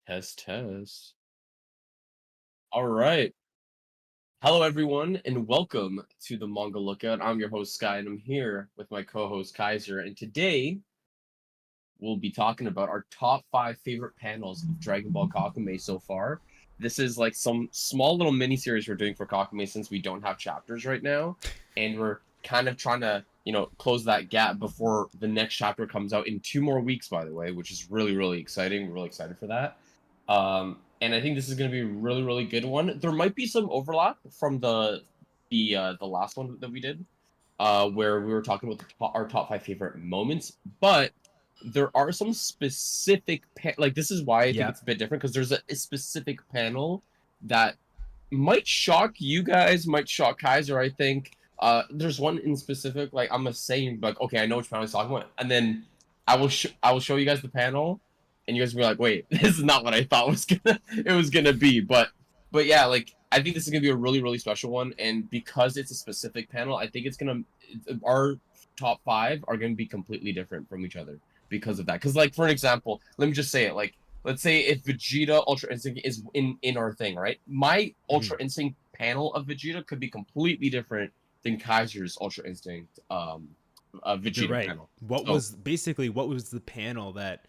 Test, test. All right. Hello, everyone, and welcome to the Manga Lookout. I'm your host, Sky, and I'm here with my co host, Kizer. And today, we'll be talking about our top five favorite panels of Dragon Ball Kakumei so far. This is like some small little mini series we're doing for Kakumei since we don't have chapters right now. And we're kind of trying to, close that gap before the next chapter comes out in 2 more weeks, by the way, which is really, really exciting. We're really excited for that. And I think this is going to be a really, really good one. There might be some overlap from the last one that we did, where we were talking about our top five favorite moments, but there are some specific like this is why I think Yeah. it's a bit different because there's a specific panel that might shock you guys, might shock Kaiser. I think there's one in specific. Like I'm gonna say, like, okay, I know which panel he's talking about, and then I will show you guys the panel, and you guys will be like, wait, this is not what I thought was gonna it was gonna be. But yeah, like I think this is gonna be a really, really special one, and because it's a specific panel, I think our top five are gonna be completely different from each other because of that. Because like for an example, let me just say it. Like let's say if Vegeta Ultra Instinct is in our thing, right? My Mhm. Ultra Instinct panel of Vegeta could be completely different than Kaiser's Ultra Instinct You're Vegeta right. panel. So What was the panel that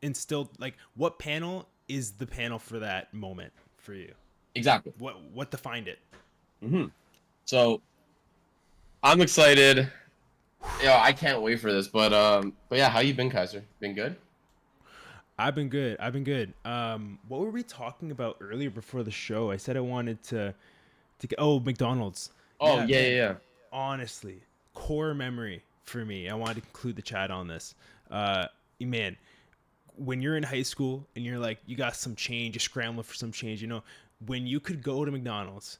instilled like what panel is the panel for that moment for you? exactly. What defined it? So I'm excited. Yeah, I can't wait for this. But yeah, how you been, Kaiser? Been good? I've been good. What were we talking about earlier before the show? I said I wanted to get McDonald's. Oh Yeah, yeah, yeah, man. yeah. Honestly, core memory for me. I wanted to conclude the chat on this. Man, when you're in high school and you're like you got some change, you're scrambling for some change, when you could go to McDonald's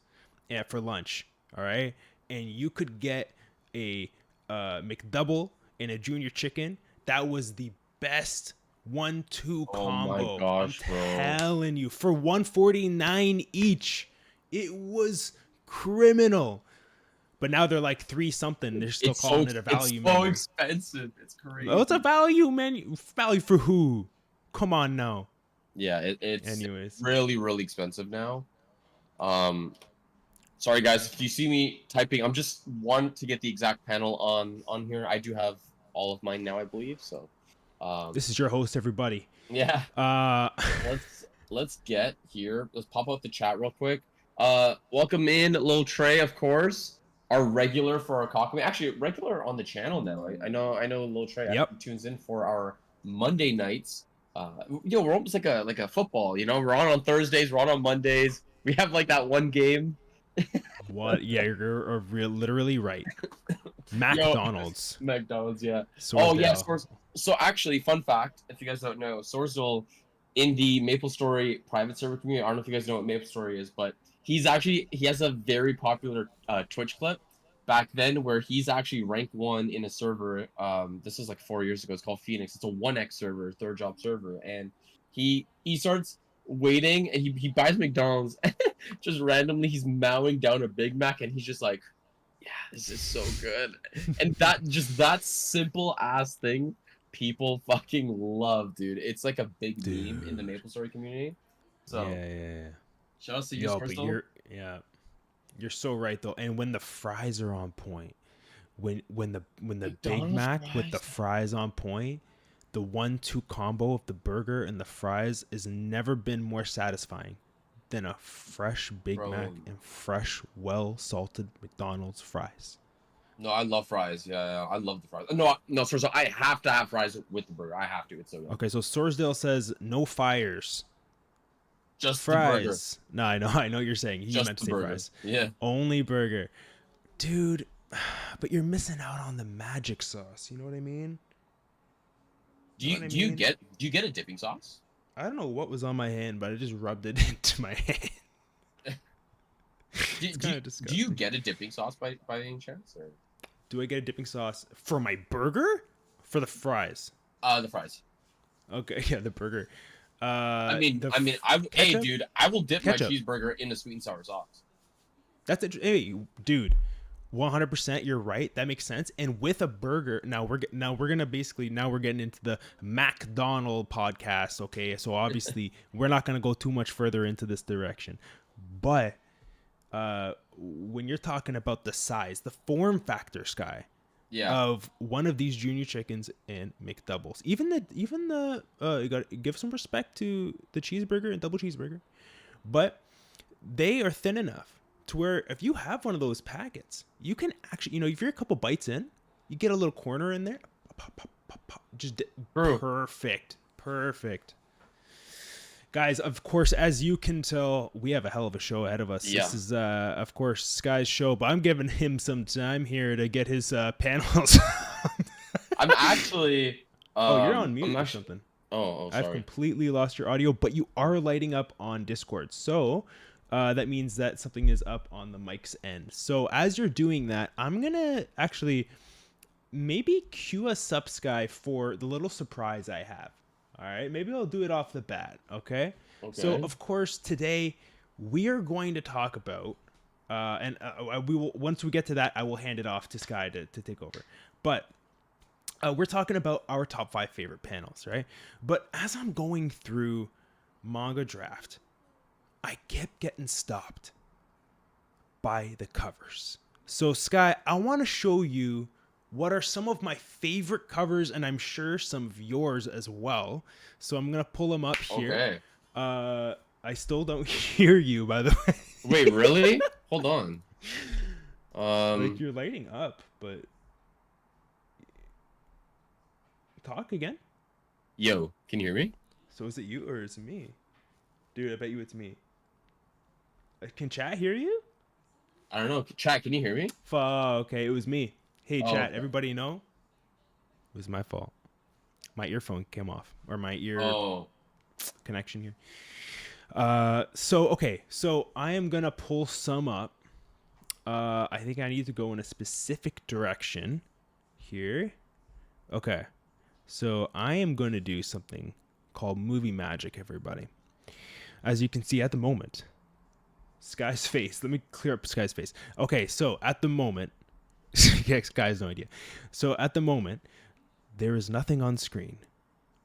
for lunch, all right, and you could get a McDouble and a junior chicken, that was the best 1-2 Oh my combo. I'm gosh, bro. telling you, for 149 each, it was criminal. But now they're like three something. They're still calling it a It's value so menu. expensive. It's Oh, it's a crazy. value menu. Value for who? Come on now. Yeah, it's Anyways, really, really expensive now. Um, Sorry guys, if you see me typing, I'm just one to get the exact panel on here. I do have all of mine now, I believe. So, um, this is your host, everybody. yeah, Uh, let's get here. Let's pop out the chat real quick. Welcome in, Lil Trey, of course, our regular for our Kakumei. Actually, regular on the channel now. I know Lil Trey yep. actually tunes in for our Monday nights. We're almost like a football. We're on Thursdays, we're on Mondays. We have like that one game. What? Yeah, you're literally right. Yo, McDonald's, McDonald's, yeah. Oh, yeah, Sourcedale. So actually, fun fact, if you guys don't know, Sourcedale in the Maple Story private server community, I don't know if you guys know what Maple Story is, but he has a very popular Twitch clip back then where he's actually ranked one in a server. This was like 4 years ago. It's called Phoenix. It's a 1x server, third job server, and he starts waiting and he buys McDonald's just randomly. He's mowing down a Big Mac and he's just like, yeah, this is so good. And that simple ass thing, people fucking love, dude. It's like a big meme in the Dude. Maple Story community. So Yeah, yeah, yeah. shout out to you, Yo, but Sparso. you're so right though. And when the fries are on point, when the Big McDonald's Mac with the fries. fries on point, the 1-2 combo of the burger and the fries has never been more satisfying than a fresh Big Mac Bro. and fresh, well salted McDonald's fries. No, I love fries. Yeah, I love the fries. No, Sparso, I have to have fries with the burger. I have to. It's so good. Okay, so Sorsdale says no fires, Just the burger. fries. No, I know what you're saying. He Just meant to the say burger. fries. Yeah. Only burger, dude. But you're missing out on the magic sauce. You know what I mean? Do You know you what I do you mean? get do you get a dipping sauce? I don't know what was on my hand, but I just rubbed it into my hand. Do, It's do, kind you- of do you disgusting. get a dipping sauce by any chance? Or Do I get a dipping sauce for my burger? For the fries? the fries. Okay, yeah, the burger. Hey, Ketchup. dude, I will dip my Ketchup. cheeseburger in a sweet and sour sauce. That's it. Hey, dude. 100%, you're right. That makes sense. And with a burger, now we're gonna basically now we're getting into the McDonald podcast. Okay, so obviously we're not gonna go too much further into this direction, but when you're talking about the size, the form factor, Sky, Yeah. of one of these junior chickens and McDoubles, even the you got to give some respect to the cheeseburger and double cheeseburger, but they are thin enough to where if you have one of those packets, you can actually, if you're a couple bites in, you get a little corner in there, pop, pop, pop, pop, just True. perfect. Guys, of course, as you can tell, we have a hell of a show ahead of us. Yeah. This is, of course, Sky's show, but I'm giving him some time here to get his panels. I'm actually. Oh, you're on I'm mute or actually- something. Oh, I've sorry. completely lost your audio, but you are lighting up on Discord. So that means that something is up on the mic's end. So as you're doing that, I'm going to actually maybe cue us up, Sky, for the little surprise I have. All right. Maybe I'll do it off the bat. Okay. So, Okay. of course, today we are going to talk about, and we will, once we get to that, I will hand it off to Sky to take over. But we're talking about our top 5 favorite panels, right? But as I'm going through Manga Draft, I kept getting stopped by the covers. So, Sky, I want to show you what are some of my favorite covers, and I'm sure some of yours as well. So I'm going to pull them up here. Okay. I still don't hear you, by the way. Wait, really? Hold on. Like you're lighting up, but talk again. Yo, can you hear me? So is it you or is it me? Dude, I bet you it's me. Can chat hear you? I don't know. Chat, can you hear me? Okay, it was me. Hey, chat, Okay. everybody know? It was my fault. My earphone came off, or my ear Oh. connection here. So I am gonna pull some up. I think I need to go in a specific direction here. Okay, so I am going to do something called movie magic, everybody. As you can see at the moment, Sky's face. Let me clear up Sky's face. Okay, so at the moment, yeah, Sky has no idea. So at the moment, there is nothing on screen.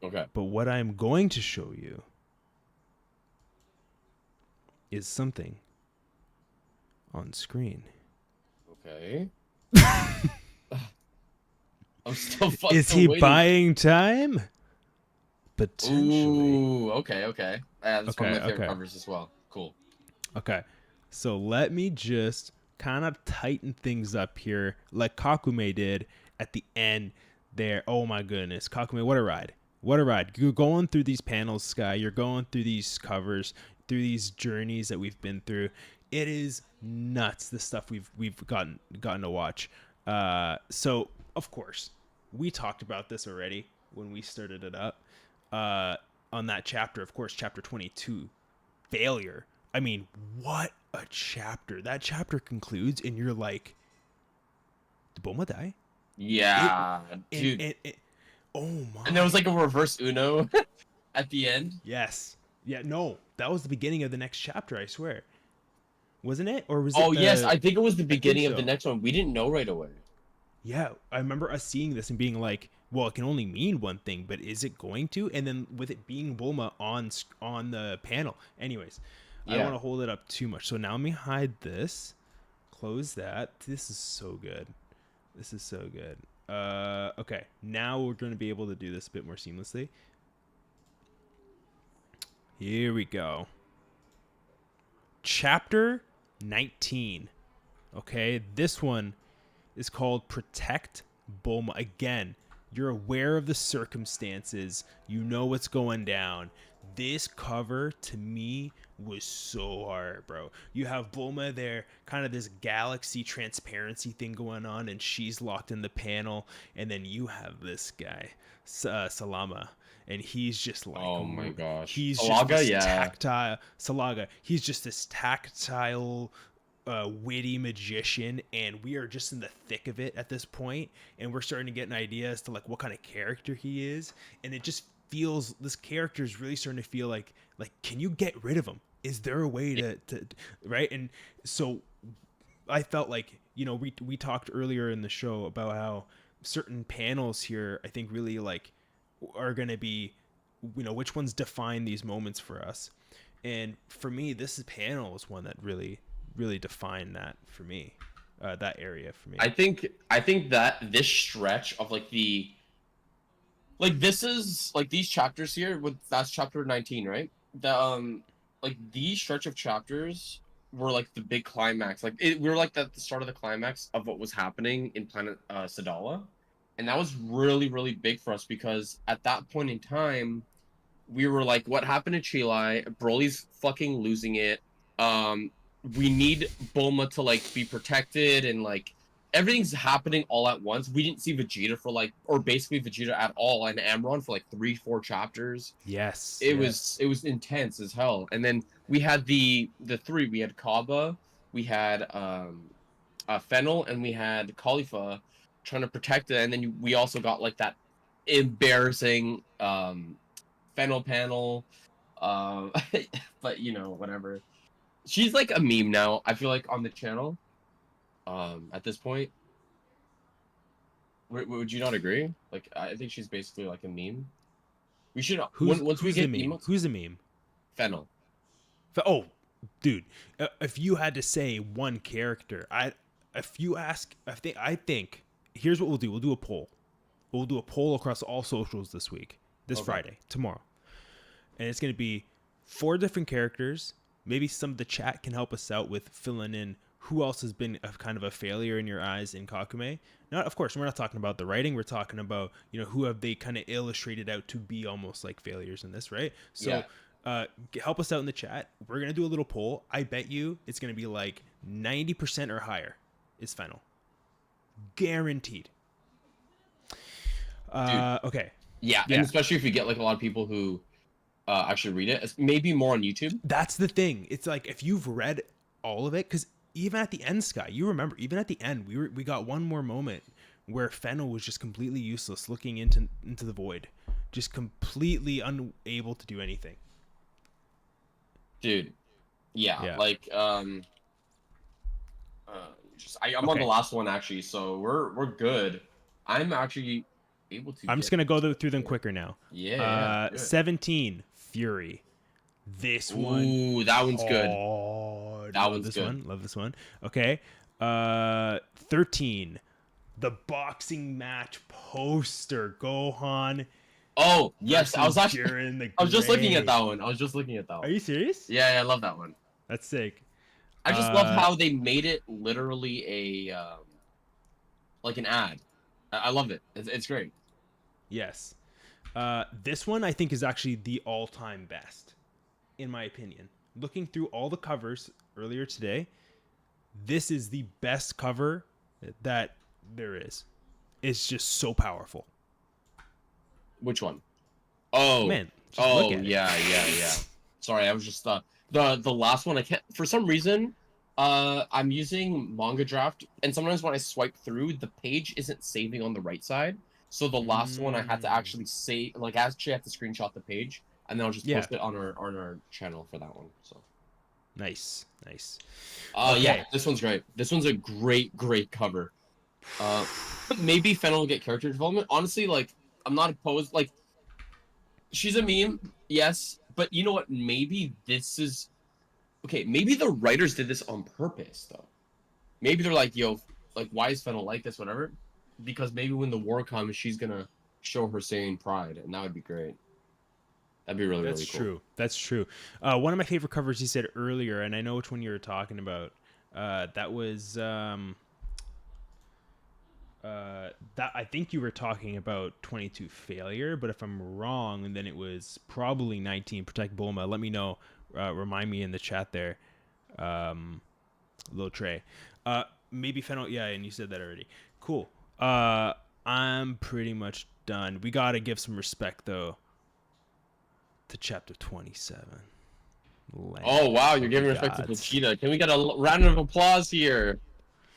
Okay. But what I'm going to show you is something on screen. Okay. I'm still fucking Is he waiting. buying time? Potentially. Ooh, okay. Yeah, that's one of my Okay, favorite okay. covers as well. Cool. Okay. So let me just kind of tighten things up here like Kakumei did at the end there. Oh my goodness. Kakumei, what a ride. What a ride. You're going through these panels, Sky. You're going through these covers, through these journeys that we've been through. It is nuts, the stuff we've gotten to watch. So of course, we talked about this already when we started it up. On that chapter, of course, chapter 22, failure. I mean, what a chapter. That chapter concludes and you're like, did Bulma die? Yeah, dude. Oh my. And there was like a reverse Uno at the end. Yes. Yeah, no. That was the beginning of the next chapter, I swear. Wasn't it? Or was it Oh, yes. I think it was the beginning of so. the next one. We didn't know right away. Yeah, I remember us seeing this and being like, well, it can only mean one thing, but is it going to? And then with it being Bulma on the panel. Anyways, I don't Yeah. want to hold it up too much. So now let me hide this. Close that. This is so good. This is so good. Okay, now we're going to be able to do this a bit more seamlessly. Here we go. Chapter 19. Okay, this one is called Protect Bulma. Again, you're aware of the circumstances. You know what's going down. This cover, to me, was so hard, bro. You have Bulma there, kind of this galaxy transparency thing going on, and she's locked in the panel. And then you have this guy, Salama, and he's just like, Oh my gosh. he's Salaga, just this yeah. tactile. Salaga, he's just this tactile, witty magician, and we are just in the thick of it at this point, and we're starting to get an idea as to like what kind of character he is, and it just feels this character is really starting to feel like can you get rid of him? Is there a way to right? And so I felt like we talked earlier in the show about how certain panels here, I think, really like are going to be, which ones define these moments for us. And for me, this panel is one that really, really defined that for me, that area for me. I think that this stretch of this is like these chapters here with that's chapter 19, right? Like these stretch of chapters were like the big climax. We were like at the start of the climax of what was happening in Planet Sadala, and that was really really big for us because at that point in time we were like, what happened to Chilai? Broly's fucking losing it. Um, we need Bulma to like be protected and like everything's happening all at once. We didn't see Vegeta for like, or basically Vegeta at all, and Amron for like 3-4 chapters. Yes, It was intense as hell. And then we had the three. We had Kaba, we had Fennel, and we had Khalifa trying to protect it. And then we also got like that embarrassing Fennel panel. But whatever. She's like a meme now, I feel like, on the channel. At this point. Would you not agree? Like, I think she's basically like a meme. We should once we get the meme? Who's the meme? Fennel. Oh, dude, if you had to say one character, I think here's what we'll do. We'll do a poll. We'll do a poll across all socials this week, Friday, tomorrow, and it's gonna be 4 different characters. Maybe some of the chat can help us out with filling in who else has been a kind of a failure in your eyes in Kakumei. Not, of course, we're not talking about the writing. We're talking about, who have they kind of illustrated out to be almost like failures in this, right? So help us out in the chat. We're going to do a little poll. I bet you it's going to be like 90% or higher is Fennel. Guaranteed. Okay. Yeah, and especially if you get like a lot of people who actually read it. Maybe more on YouTube. That's the thing. It's like if you've read all of it, because even at the end, Sky, you remember, even at the end, we got one more moment where Fennel was just completely useless, looking into the void, just completely unable to do anything. Dude, yeah. Like I'm on the last one actually, so we're good. I'm actually able to. I'm just gonna go through them quicker now. Yeah. 17 Fury. This one. Ooh, that one's good. That one's good. Love this one. Okay. 13. The boxing match poster. Gohan. Oh, yes. I was just looking at that one. Are you serious? Yeah, I love that one. That's sick. I just love how they made it literally a like an ad. I love it. It's great. Yes. This one I think is actually the all-time best, in my opinion. Looking through all the covers earlier today, this is the best cover that there is. It's just so powerful. Which one? Oh man. Oh yeah. Sorry, I was just the last one. I can't for some reason. I'm using Manga Draft, and sometimes when I swipe through, the page isn't saving on the right side. So the last one I had to actually save, like, I actually have to screenshot the page, and then I'll just post it on our channel for that one. So nice. Okay. Yeah, this one's great. This one's a great cover. Maybe Fennel will get character development. Honestly, like, I'm not opposed. Like, she's a meme, yes, but you know what? Maybe this is okay. Maybe the writers did this on purpose, though. Maybe they're like, yo, like, why is Fennel like this? Whatever. Because maybe when the war comes, she's gonna show her Saiyan pride, and that would be great. That'd be really cool. That's true. One of my favorite covers you said earlier, and I know which one you were talking about. That was that I think you were talking about 22 Failure, but if I'm wrong, then it was probably 19 Protect Bulma. Let me know. Remind me in the chat there. Lil Trey. Maybe Fennel. Yeah, and you said that already. Cool. I'm pretty much done. We gotta give some respect though to chapter 27. Oh wow, you're giving respect to Vegeta. Can we get a round of applause here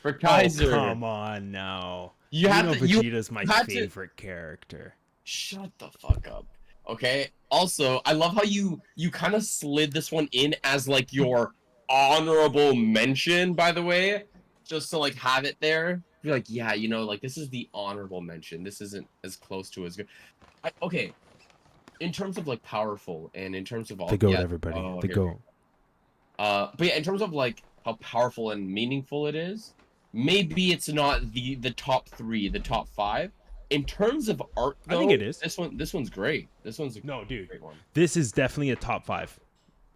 for Kizer? Oh, come on now. Vegeta's my favorite character. Shut the fuck up. Okay. Also, I love how you kind of slid this one in as like your honorable mention, by the way. just to like have it there. Be like, yeah, you know, like this is the honorable mention. This isn't as close to as good. Okay, in terms of like powerful and in terms of The all, goat, yeah. everybody. Oh, The here we goat. go. But yeah, in terms of like how powerful and meaningful it is, maybe it's not the top three, the top five. In terms of art, I think it though, is. this one's great. This one's a No, dude. great one. This is definitely a top 5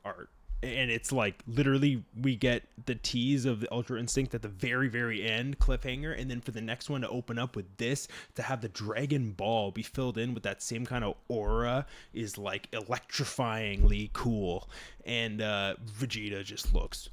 art. And it's like literally we get the tease of the Ultra Instinct at the very, very end, cliffhanger, and then for the next one to open up with this, to have the Dragon Ball be filled in with that same kind of aura is like electrifyingly cool. And Vegeta just looks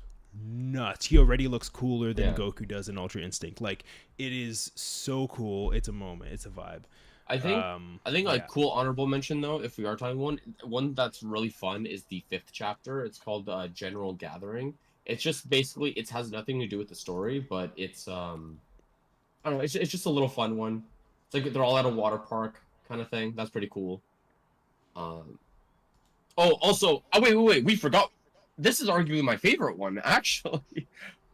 nuts. He already looks cooler than Yeah. Goku does in Ultra Instinct. Like, it is so cool. It's a moment. It's a vibe. I think like Yeah. cool honorable mention though, if we are talking one that's really fun is the 5th chapter. It's called General Gathering. It's just basically it has nothing to do with the story, but it's I don't know, it's just a little fun one. It's like they're all at a water park kind of thing. That's pretty cool. Um oh also wait, we forgot. This is arguably my favorite one, actually.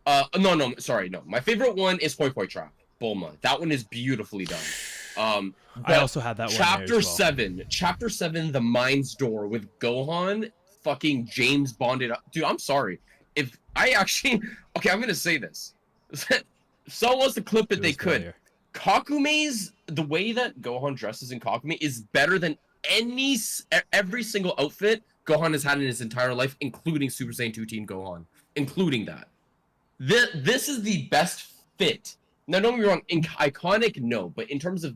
No, sorry, no. My favorite one is Hoi Poi Trap, Bulma. That one is beautifully done. I But also had that one chapter there as well. 7, chapter 7, The Mind's Door with Gohan fucking James Bonded up. Dude, I'm sorry. If I actually okay, I'm gonna say this. If someone wants to clip it, It they was could. fire. Kakumei's the way that Gohan dresses in Kakumei is better than every single outfit Gohan has had in his entire life, including Super Saiyan 2 Team Gohan, including that. This is the best fit. Now, don't get me wrong, iconic, no, but in terms of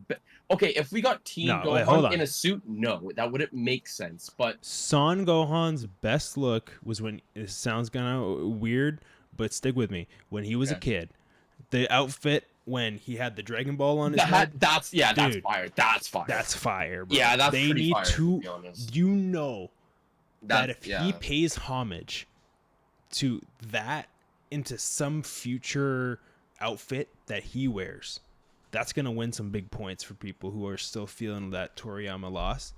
okay, if we got Teen No, wait, hold Gohan on. in a suit, no, that wouldn't make sense. But Son Gohan's best look was when it sounds kind of weird, but stick with me. When he was a okay. kid, the outfit when he had the Dragon Ball on his head, that's Dude, fire. That's fire. that's fire, bro. Yeah, that's they pretty need fire, to. to be honest. You know that if yeah. he pays homage to that into some future outfit that he wears, that's gonna win some big points for people who are still feeling that Toriyama loss.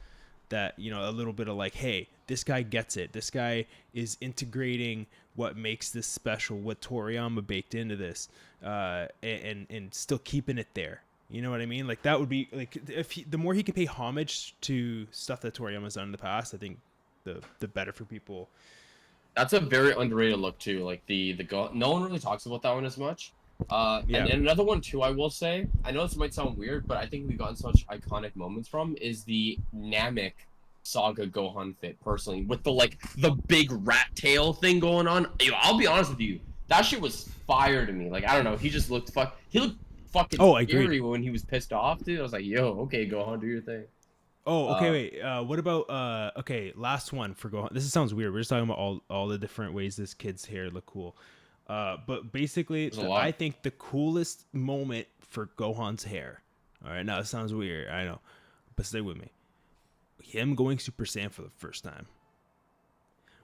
That, you know, a little bit of like, hey, this guy gets it. This guy is integrating what makes this special, what Toriyama baked into this, and still keeping it there. You know what I mean? Like, that would be like, if the more he can pay homage to stuff that Toriyama's done in the past, I think the better for people. That's a very underrated look too. Like no one really talks about that one as much. And another one too, I will say. I know this might sound weird, but I think we've gotten such iconic moments from is the Namek Saga Gohan fit. Personally, with the big rat tail thing going on. I'll be honest with you, that shit was fire to me. Like I don't know, he just looked he looked fucking scary when he was pissed off, dude. I was like, yo, okay, Gohan, do your thing. Oh, okay, wait. What about okay, last one for Gohan. This sounds weird. We're just talking about all the different ways this kid's hair look cool. But basically, I think the coolest moment for Gohan's hair. All right, now it sounds weird, I know, but stay with me. Him going Super Saiyan for the first time,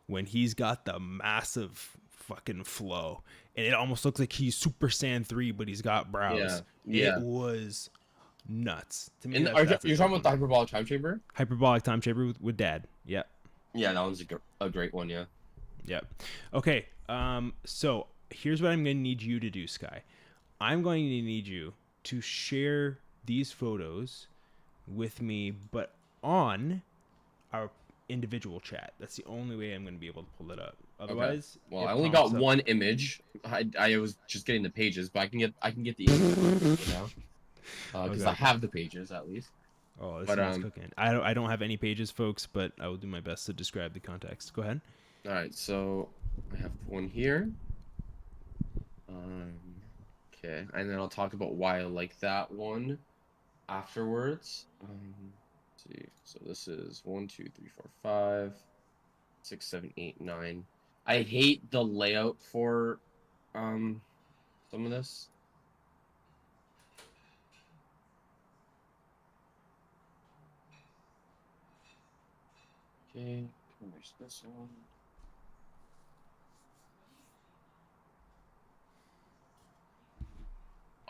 when he's got the massive fucking flow, and it almost looks like he's Super Saiyan 3, but he's got brows. Yeah. It was nuts to me. And you're talking about the hyperbolic time chamber? Hyperbolic time chamber with Dad. Yep. Yeah, that one's a great one. Yeah. Yep. Okay. So here's what I'm going to need you to do, Sky. I'm going to need you to share these photos with me, but on our individual chat. That's the only way I'm going to be able to pull it up. Otherwise, well, I only got one image. I was just getting the pages, but I can get the image, you know, because I have the pages at least. Oh, this is cooking. I don't have any pages, folks, but I will do my best to describe the context. Go ahead. All right, so I have one here. Okay, and then I'll talk about why I like that one afterwards. Let's see, so this is 1, 2, 3, 4, 5, 6, 7, 8, 9. I hate the layout for some of this. Okay, there's this one.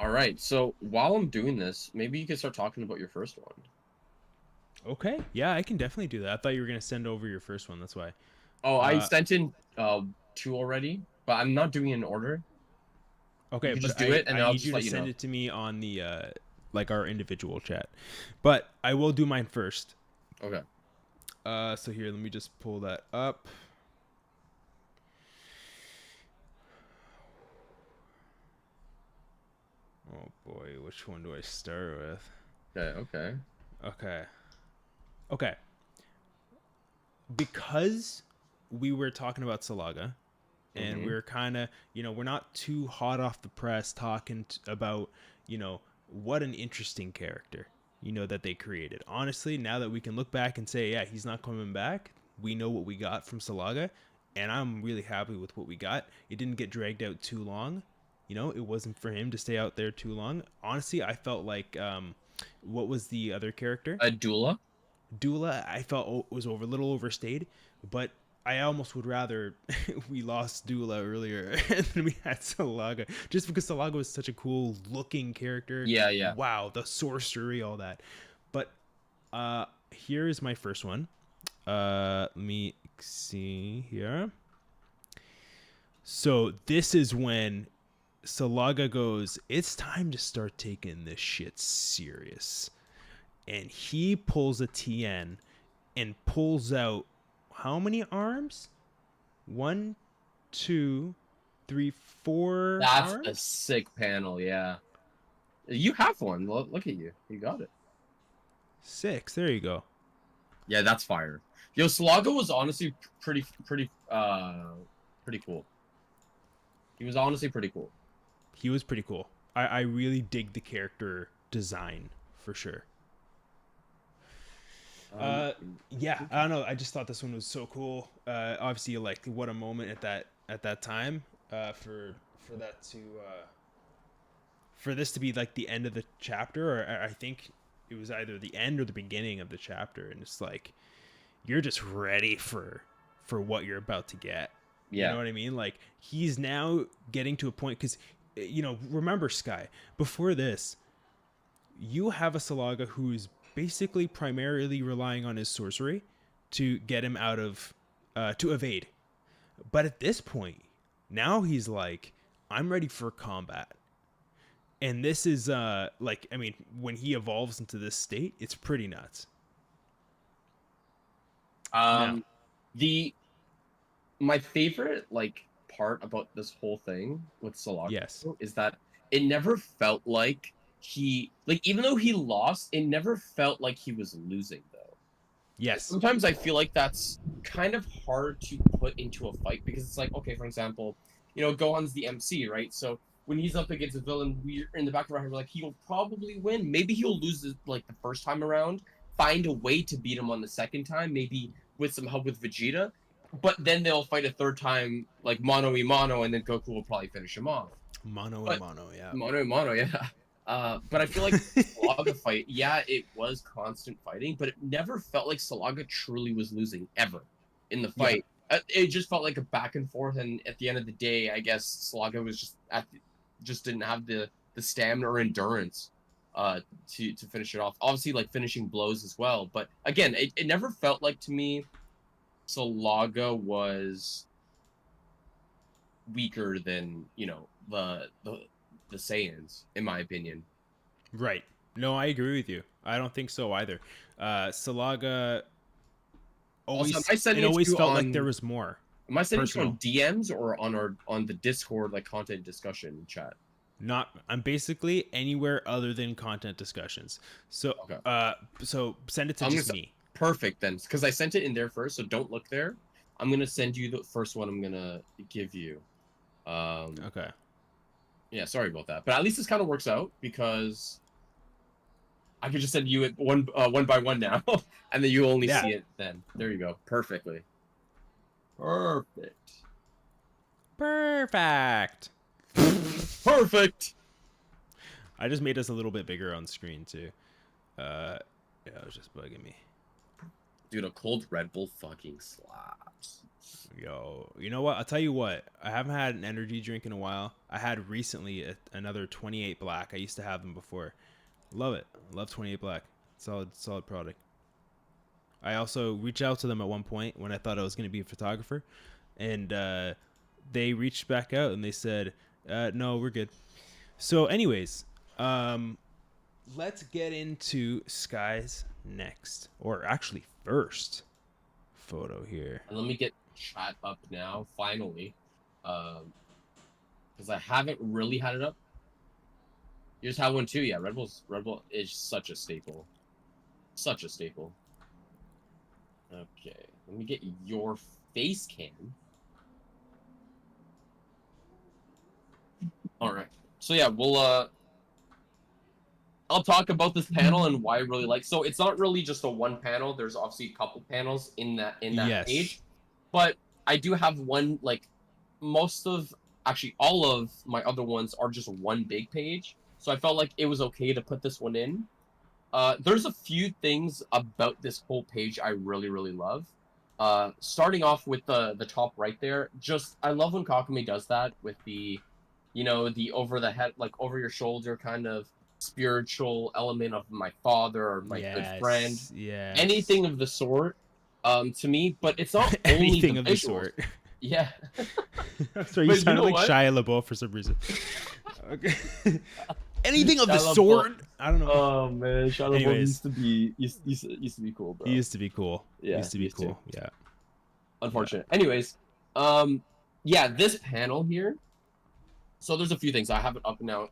All right, so while I'm doing this, maybe you can start talking about your first one. Okay, yeah, I can definitely do that. I thought you were gonna send over your first one. That's why. Oh, I sent in 2 already, but I'm not doing it in order. You Okay, can but just do it, and I then I'll need just you to let you send know. it to me on the like our individual chat. But I will do mine first. Okay. So here, let me just pull that up. Oh boy, which one do I start with? Okay. Okay. Okay. Okay. Because we were talking about Salaga and Mm-hmm. we're kind of, we're not too hot off the press talking about, what an interesting character, that they created. Honestly, now that we can look back and say, yeah, he's not coming back, we know what we got from Salaga, and I'm really happy with what we got. It didn't get dragged out too long. It wasn't for him to stay out there too long. Honestly, I felt like, what was the other character? A doula. Dula, I felt was over a little overstayed, but I almost would rather we lost Dula earlier and then we had Salaga, just because Salaga was such a cool looking character. Yeah. Yeah. Wow, the sorcery, all that. But here is my first one. Let me see here. So this is when Salaga goes, it's time to start taking this shit serious. And he pulls a TN and pulls out how many arms? One, two, three, four That's a arms? sick panel. Yeah. You have one. Look at you. You got it. Six. There you go. Yeah, that's fire. Yo, Slago was honestly pretty cool. He was honestly pretty cool. He was pretty cool. I really dig the character design for sure. Um, Yeah, I don't know. I just thought this one was so cool. Obviously, like what a moment at that time. For that to for this to be like the end of the chapter, or I think it was either the end or the beginning of the chapter, and it's like you're just ready for what you're about to get. You yeah. know what I mean? Like he's now getting to a point because remember Sky before this, you have a Salaga who's basically primarily relying on his sorcery to get him out of to evade. But at this point, now he's like, I'm ready for combat. And this is like, I mean, when he evolves into this state, it's pretty nuts. Now, Um, the my favorite like part about this whole thing with Solaco yes. is that it never felt like he like even though he lost, it never felt like he was losing though. Yes. Sometimes I feel like that's kind of hard to put into a fight because it's like, okay, for example, Gohan's the MC, right? So when he's up against a villain, we're in the back of our head, we're like, he'll probably win. Maybe he'll lose like the first time around, find a way to beat him on the second time, maybe with some help with Vegeta. But then they'll fight a third time, like mano y mano, and then Goku will probably finish him off. Mono and But mono, yeah. Mono Mono, yeah. But I feel like Salaga fight, yeah, it was constant fighting, but it never felt like Salaga truly was losing ever in the Yeah. fight. It just felt like a back and forth, and at the end of the day, I guess Salaga was just didn't have the stamina or endurance to finish it off. Obviously, like finishing blows as well, but again, it never felt like to me Salaga was weaker than the Saiyans, in my opinion. Right. No, I agree with you. I don't think so either. Salaga Also, am always I it sending it to always you felt like on? there was more. Am I sending it to you on Personal. DMs or on the Discord like content discussion chat? Not I'm basically anywhere other than content discussions. So Okay, so send it to I'm gonna just s- me. perfect then, because I sent it in there first, so don't look there. I'm gonna send you the first one. I'm gonna give you. Um, Okay. yeah, sorry about that, but at least this kind of works out because I can just send you it one by one now, and then you only Yeah. see it then. There you go, perfectly. Perfect. Perfect. Perfect. I just made us a little bit bigger on screen too. Yeah, it was just bugging me. Dude, a cold Red Bull fucking slaps. Yo, you know what? I'll tell you what. I haven't had an energy drink in a while. I had recently another 28 Black. I used to have them before. Love it. Love 28 Black. Solid product. I also reached out to them at one point when I thought I was going to be a photographer, and they reached back out and they said, No, we're good. So, anyways, let's get into Sky's next, or actually first photo here. And let me get chat up now, finally, because I haven't really had it up. You just have one too, yeah. Red Bull is such a staple, such a staple. Okay, let me get your face cam. All right. So yeah, I'll talk about this panel and why I really like. So it's not really just a one panel. There's obviously a couple panels in that Yes. page, but I do have one, like most of, actually all of my other ones are just one big page. So I felt like it was okay to put this one in. There's a few things about this whole page I really love. Starting off with the top right there, just I love when Kakumei does that with the, the over the head, like over your shoulder kind of spiritual element of my father or my good friend, Yes. Yes. anything of the sort. To me, but it's not only the Anything of the visuals. sort. Yeah, Sorry, you but you sounded know like what? Shia LaBeouf for some reason. Okay. Anything of the Shia LaBeouf. sort. I don't know. Oh man, Shia LaBeouf Anyways, used to be cool, he bro. used to be cool. He Yeah, used to he be used to. cool. Yeah. Yeah. Unfortunate. Anyways, yeah, this panel here. So there's a few things I have it up now,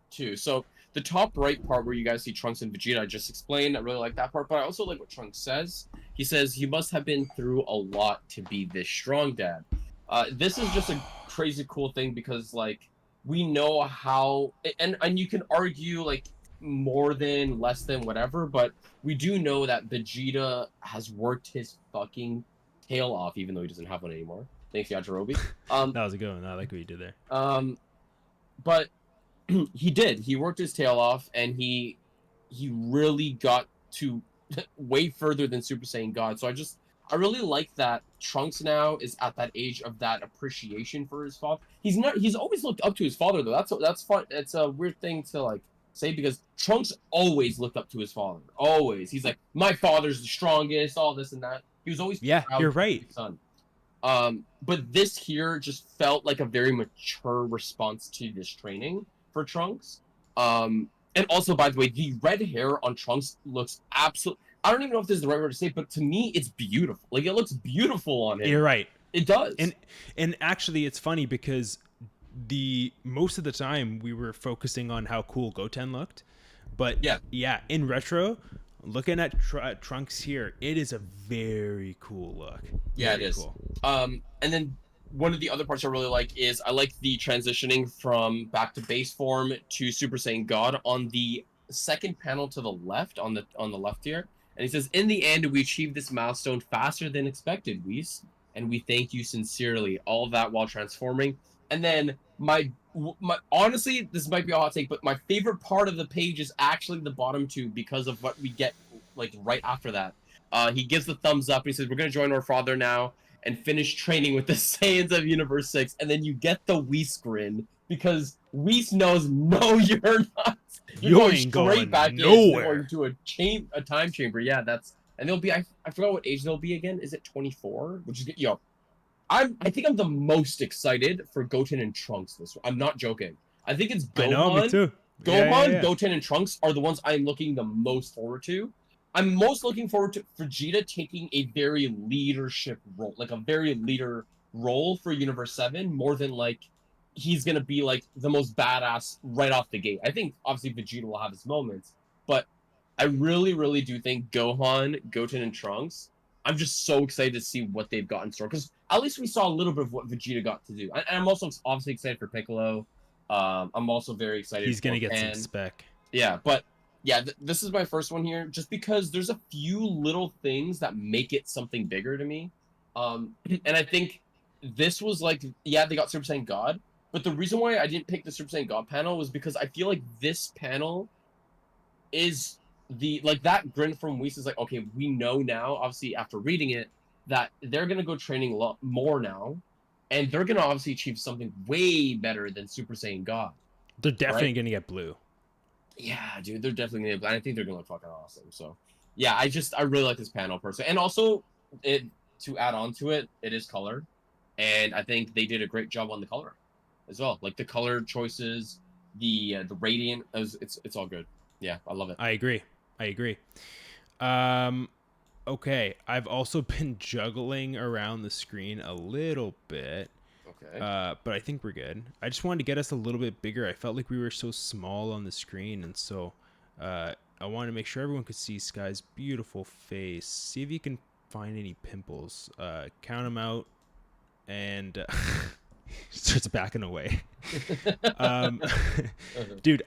too. So the top right part where you guys see Trunks and Vegeta, I just explained. I really like that part, but I also like what Trunks says. He says, "You must have been through a lot to be this strong, Dad." This is just a crazy cool thing because like we know how, and you can argue like more than, less than, whatever, but we do know that Vegeta has worked his fucking tail off, even though he doesn't have one anymore. Thanks, Yajirobe. That was a good one. I like what you did there. But he did. He worked his tail off, and he really got to way further than Super Saiyan God. So I really like that Trunks now is at that age of that appreciation for his father. He's always looked up to his father though. That's fun. It's a weird thing to like say because Trunks always looked up to his father. Always. He's like, my father's the strongest, all this and that. He was always Yeah, proud you're of right. his son. But this here just felt like a very mature response to this training for Trunks. And also, by the way, the red hair on Trunks looks absolutely. I don't even know if this is the right word to say, but to me, it's beautiful. Like it looks beautiful on him. You're right. It does. And actually, it's funny because the most of the time we were focusing on how cool Goten looked, but Yeah, in retro, looking at Trunks here, it is a very cool look. yeah, it Very is. cool. And then one of the other parts I really like is I like the transitioning from back to base form to Super Saiyan God on the second panel to the left, on the left here. And he says, "In the end, we achieved this milestone faster than expected, Whis, and we thank you sincerely. All of that while transforming." And then my honestly, this might be a hot take, but my favorite part of the page is actually the bottom two because of what we get like right after that. He gives the thumbs up and he says, "We're gonna join our father now and finish training with the Saiyans of Universe 6." And then you get the Whis grin because Whis knows, no, you're not. You're You going ain't straight going back in. They're nowhere. going to a time chamber. Yeah, and they'll be, I forgot what age they'll be again. Is it 24? Which is, I think I'm the most excited for Goten and Trunks this one. I'm not joking. I think it's I know, me Gohan. too. Yeah. Goten, and Trunks are the ones I'm looking the most forward to. I'm most looking forward to Vegeta taking a very leadership role, like a very leader role for Universe 7, more than like he's gonna be like the most badass right off the gate. I think obviously Vegeta will have his moments, but I really do think Gohan, Goten, and Trunks. I'm just so excited to see what they've got in store because at least we saw a little bit of what Vegeta got to do. And I'm also obviously excited for Piccolo. I'm also very excited He's for gonna get some Pan. spec. Yeah, but yeah, this is my first one here, just because there's a few little things that make it something bigger to me. And I think this was like, yeah, they got Super Saiyan God, but the reason why I didn't pick the Super Saiyan God panel was because I feel like this panel is the like that grin from Whis is like, okay, we know now, obviously after reading it, that they're gonna go training a lot more now, and they're gonna obviously achieve something way better than Super Saiyan God, They're definitely right? gonna get blue. Yeah, dude, they're definitely gonna. I think they're gonna look fucking awesome. So, yeah, I really like this panel personally, and also it to add on to it, it is color, and I think they did a great job on the color. as well. Like the color choices, the radiant, it's all good. Yeah, I love it. I agree. I agree. Um, okay. I've also been juggling around the screen a little bit. Okay. But I think we're good. I just wanted to get us a little bit bigger. I felt like we were so small on the screen, and so I wanted to make sure everyone could see Sky's beautiful face. See if you can find any pimples. Count them out, and starts backing away. um, dude,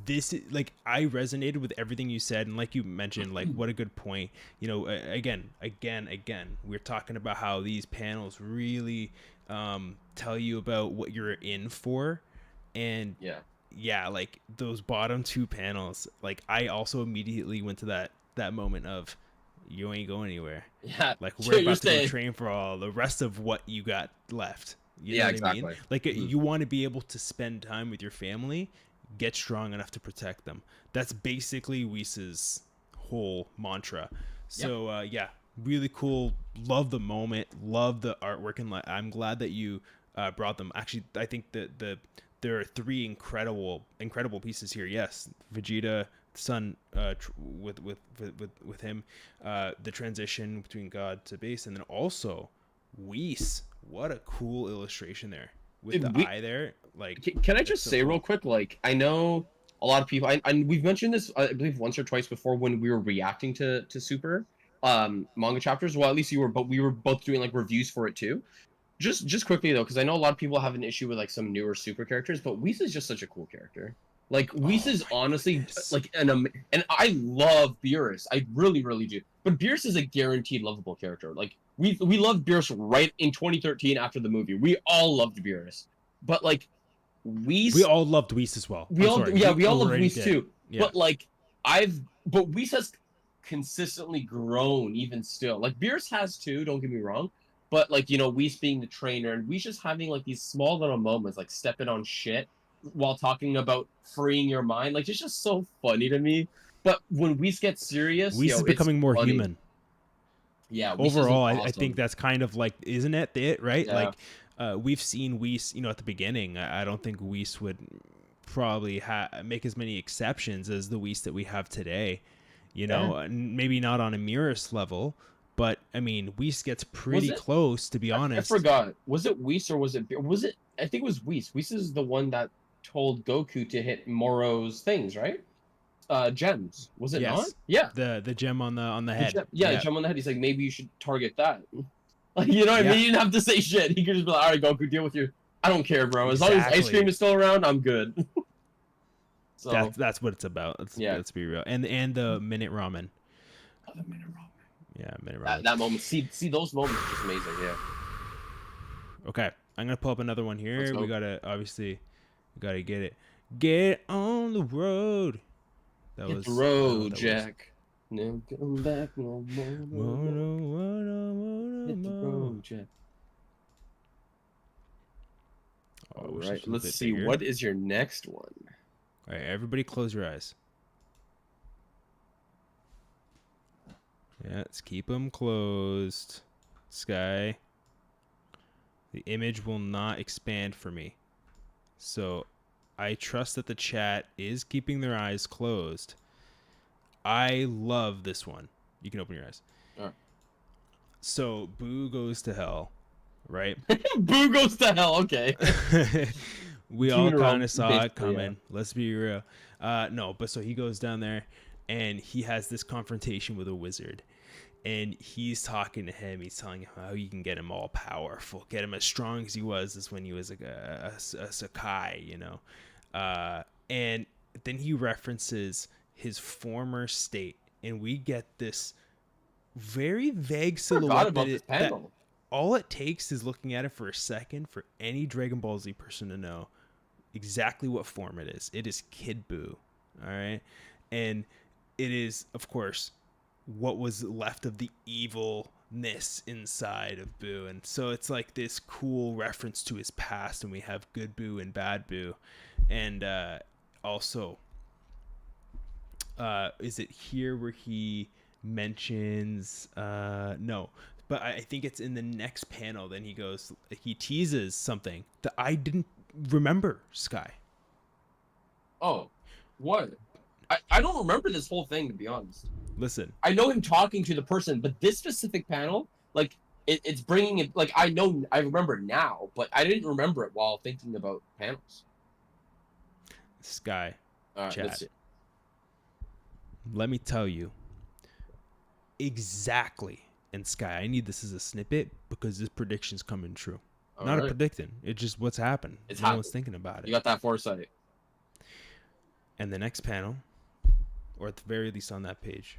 this is like I resonated with everything you said, and like you mentioned, like what a good point. You know, again, we're talking about how these panels really tell you about what you're in for, and Yeah. yeah, like those bottom two panels, like I also immediately went to that moment of you ain't going anywhere. Yeah. Like So we're you're about to go saying, train for all the rest of what you got left. You know yeah, what I mean? exactly. Like Mhm. you want to be able to spend time with your family, get strong enough to protect them. That's basically Whis' whole mantra. Yep. So yeah, really cool. Love the moment. Love the artwork, and I'm glad that you brought them. Actually, I think that there are three incredible pieces here. Yes, Vegeta, son, with him, the transition between God to base, and then also Whis. What a cool illustration there with the Dude, eye there. Like can I that's just so say real cool. quick? Like, I know a lot of people. We've mentioned this, I believe, once or twice before when we were reacting to Super manga chapters. Well, at least you were, but we were both doing like reviews for it too. Just quickly though, because I know a lot of people have an issue with like some newer super characters, but Whis is just such a cool character. Like Whis Oh is my honestly goodness. like and I love Beerus. I really, really do. But Beerus is a guaranteed lovable character. Like we loved Beerus right in 2013 after the movie. We all loved Beerus. But like We Whis, all loved Whis as well. I'm sorry, we we all love already Whis did. too. Yeah. But like but Whis has consistently grown even still. Like Beerus has too, don't get me wrong. But like, Whis being the trainer and Whis just having like these small little moments, like stepping on shit while talking about freeing your mind. Like it's just so funny to me. But when Whis gets serious, Whis is it's becoming more funny. human. Yeah, Whis is Overall, I think awesome. that's kind of like, isn't it, right? Yeah. Like, we've seen Whis, at the beginning. I don't think Whis would probably make as many exceptions as the Whis that we have today. Yeah. Maybe not on a Mirror's level, but I mean, Whis gets Was pretty it? close, to be I honest. forgot. Was it Whis or was it was it? I think it was Whis. Whis is the one that told Goku to hit Moro's things, right? Gems. Was it not? Yes, Yeah. the gem on the head. Yeah, the Yeah, gem on the head. He's like, maybe you should target that. Like, you know what I mean? yeah, He didn't have to say shit. He could just be like, all right, Goku, deal with you. I don't care, bro. As long as ice cream exactly. is still around, I'm good. That's So, that's what it's about. yeah. Let's be real. And the minute ramen. Other minute ramen. Yeah, minute ramen. That moment. See, those moments are just amazing. Yeah. Okay, I'm gonna pull up another one Let's here. We go. gotta obviously, we gotta get it. Get on the road. That Hit the was, I don't know what road, that was. Jack. No come back no more, no more. Mono, mono, mono, Hit the mono. road, Jack. Oh, All I wish right, this was a let's bit see. bigger. What is your next one? All right, everybody, close your eyes. Yeah, let's keep them closed. Sky. The image will not expand for me, so I trust that the chat is keeping their eyes closed. I love this one. You can open your eyes. All So Boo goes to hell, right? right. Boo goes to hell. Okay. We all kind Funeral, of saw it basically. Yeah. coming. Let's be real. No, but so he goes down there and he has this confrontation with a wizard. And he's talking to him. He's telling him how you can get him all powerful, get him as strong as he was as when he was a Sakai. And then he references his former state, and we get this very vague Forgot silhouette about this that panel. all it takes is looking at it for a second for any Dragon Ball Z person to know exactly what form it is. It is Kid Buu, all right? And it is, of course, what was left of the evilness inside of Buu. And so it's like this cool reference to his past, and we have good Buu and bad Buu. And also, is it here where he mentions no, but I think it's in the next panel. Then he teases something that I didn't remember Sky. Oh, what? I don't remember this whole thing, to be honest. Listen, I know him talking to the person, but this specific panel, like, it's bringing it. Like, I remember now, but I didn't remember it while thinking about panels. Sky, All right, chat. let's see. Let me tell you exactly. And Sky, I need this as a snippet because this prediction's coming true. All Not right. a predicting. It's just what's happened. It's no happened. one's thinking about it. You got that foresight. And the next panel, or at the very least on that page,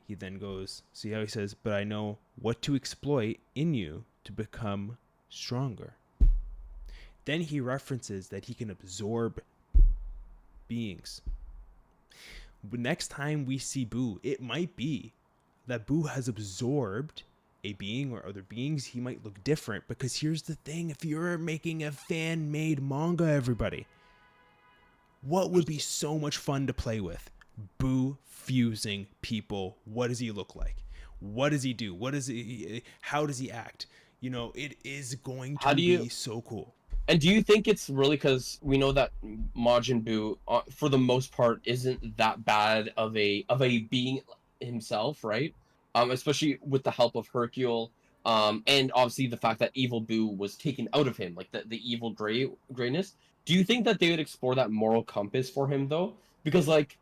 he then goes, see how he says, but I know what to exploit in you to become stronger. Then he references that he can absorb beings. But next time we see Boo, it might be that Boo has absorbed a being or other beings. He might look different because here's the thing. If you're making a fan-made manga, everybody, what would be so much fun to play with? Boo fusing people. What does he look like? What does he do? How does he act? You know, it is going to be so cool. And do you think it's really because we know that Majin Buu, for the most part, isn't that bad of a being himself, right? Especially with the help of Hercule, and obviously the fact that Evil Buu was taken out of him, like the evil grayness. Do you think that they would explore that moral compass for him though? Because like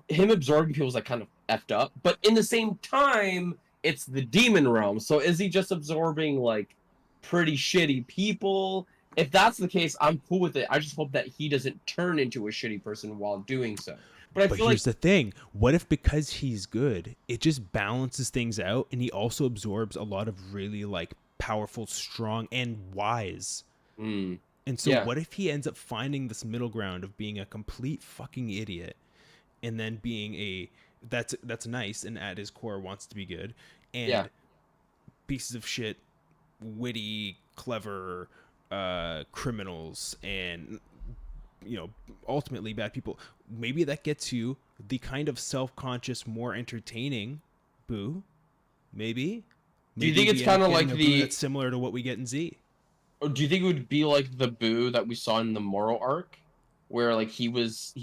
him absorbing people is like kind of effed up, but in the same time, it's the demon realm. So is he just absorbing like pretty shitty people? If that's the case, I'm cool with it. I just hope that he doesn't turn into a shitty person while doing so. But here's the thing. What if because he's good, it just balances things out and he also absorbs a lot of really like powerful, strong, and wise. And so what if he ends up finding this middle ground of being a complete fucking idiot and then being that's nice and at his core wants to be good and pieces of shit, witty, clever, criminals and ultimately bad people. Maybe that gets you the kind of self-conscious, more entertaining Boo. Maybe do you think it's kind of like that's similar to what we get in Z? Or do you think it would be like the Boo that we saw in the Moro arc, where like he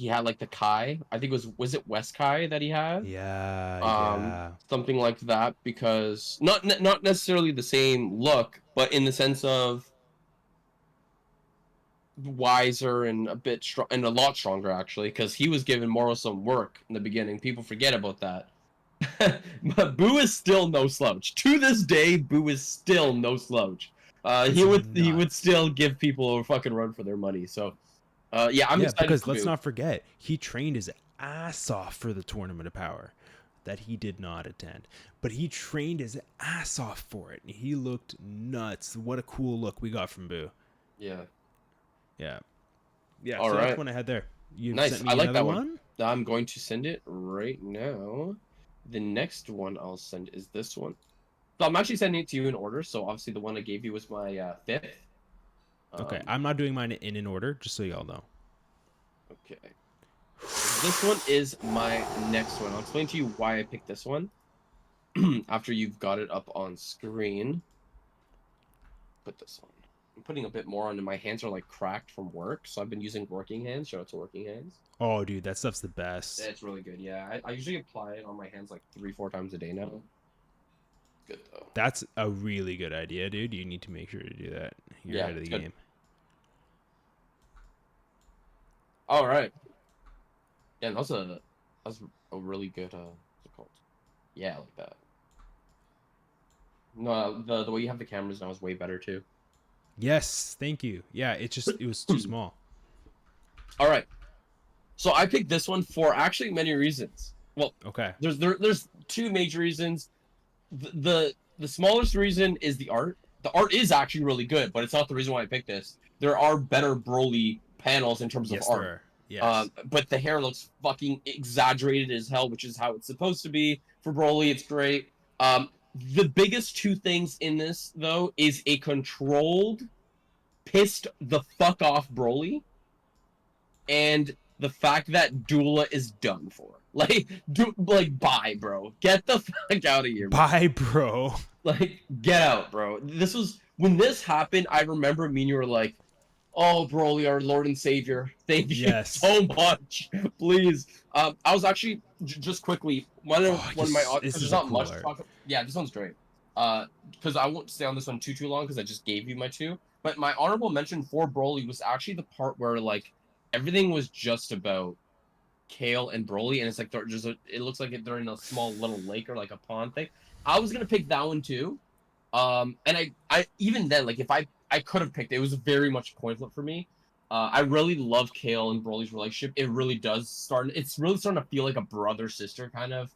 had like the Kai? I think was it West Kai that he had? Something like that, because not necessarily the same look, but in the sense of wiser and a bit strong and a lot stronger actually, because he was giving Moro some work in the beginning. People forget about that. But Boo is still no slouch. To this day, Boo is still no slouch. He would still give people a fucking run for their money. So, I'm excited because let's not forget, he trained his ass off for the Tournament of Power that he did not attend, but he trained his ass off for it. He looked nuts. What a cool look we got from Boo. Yeah. All right. That's one I had there. Nice. I like that one. I'm going to send it right now. The next one I'll send is this one. So I'm actually sending it to you in order. So obviously the one I gave you was my fifth. Okay, I'm not doing mine in an order, just so y'all know. Okay. This one is my next one. I'll explain to you why I picked this one after you've got it up on screen. Put this one. I'm putting a bit more on. My hands are like cracked from work, so I've been using working hands. Shout out to working hands. Oh, dude, that stuff's the best. It's really good. Yeah, I usually apply it on my hands like 3-4 times a day now. Good though. That's a really good idea, dude. You need to make sure to do that. You're ahead of the game. All right. Yeah, that's a really good. What's it called? Yeah, like that. No, the way you have the cameras now is way better too. Yes, thank you. Yeah, it was too small. All right. So I picked this one for actually many reasons. Well, okay. There's two major reasons. The smallest reason is the art. The art is actually really good, but it's not the reason why I picked this. There are better Broly panels in terms of art. There are. Yes. But the hair looks fucking exaggerated as hell, which is how it's supposed to be. For Broly, it's great. The biggest two things in this, though, is a controlled, pissed the fuck off Broly, and the fact that Dula is done for. Like, bye, bro. Get the fuck out of here. Bye, bro. Like, get out, bro. When this happened, I remember me and you were like, Oh, Broly, our Lord and Savior. Thank you Yes. so much. Please. I was actually just quickly Oh, one of my this because there's is a not cool much to art. talk about. Yeah, this one's great. Because I won't stay on this one too long because I just gave you my two. But my honorable mention for Broly was actually the part where like everything was just about Kale and Broly, and it's like it looks like they're in a small little lake or like a pond thing. I was gonna pick that one too. And I even then, like if I could have picked it, it was very much a coin flip for me. I really love Kale and Broly's relationship. It really does start. It's really starting to feel like a brother sister kind of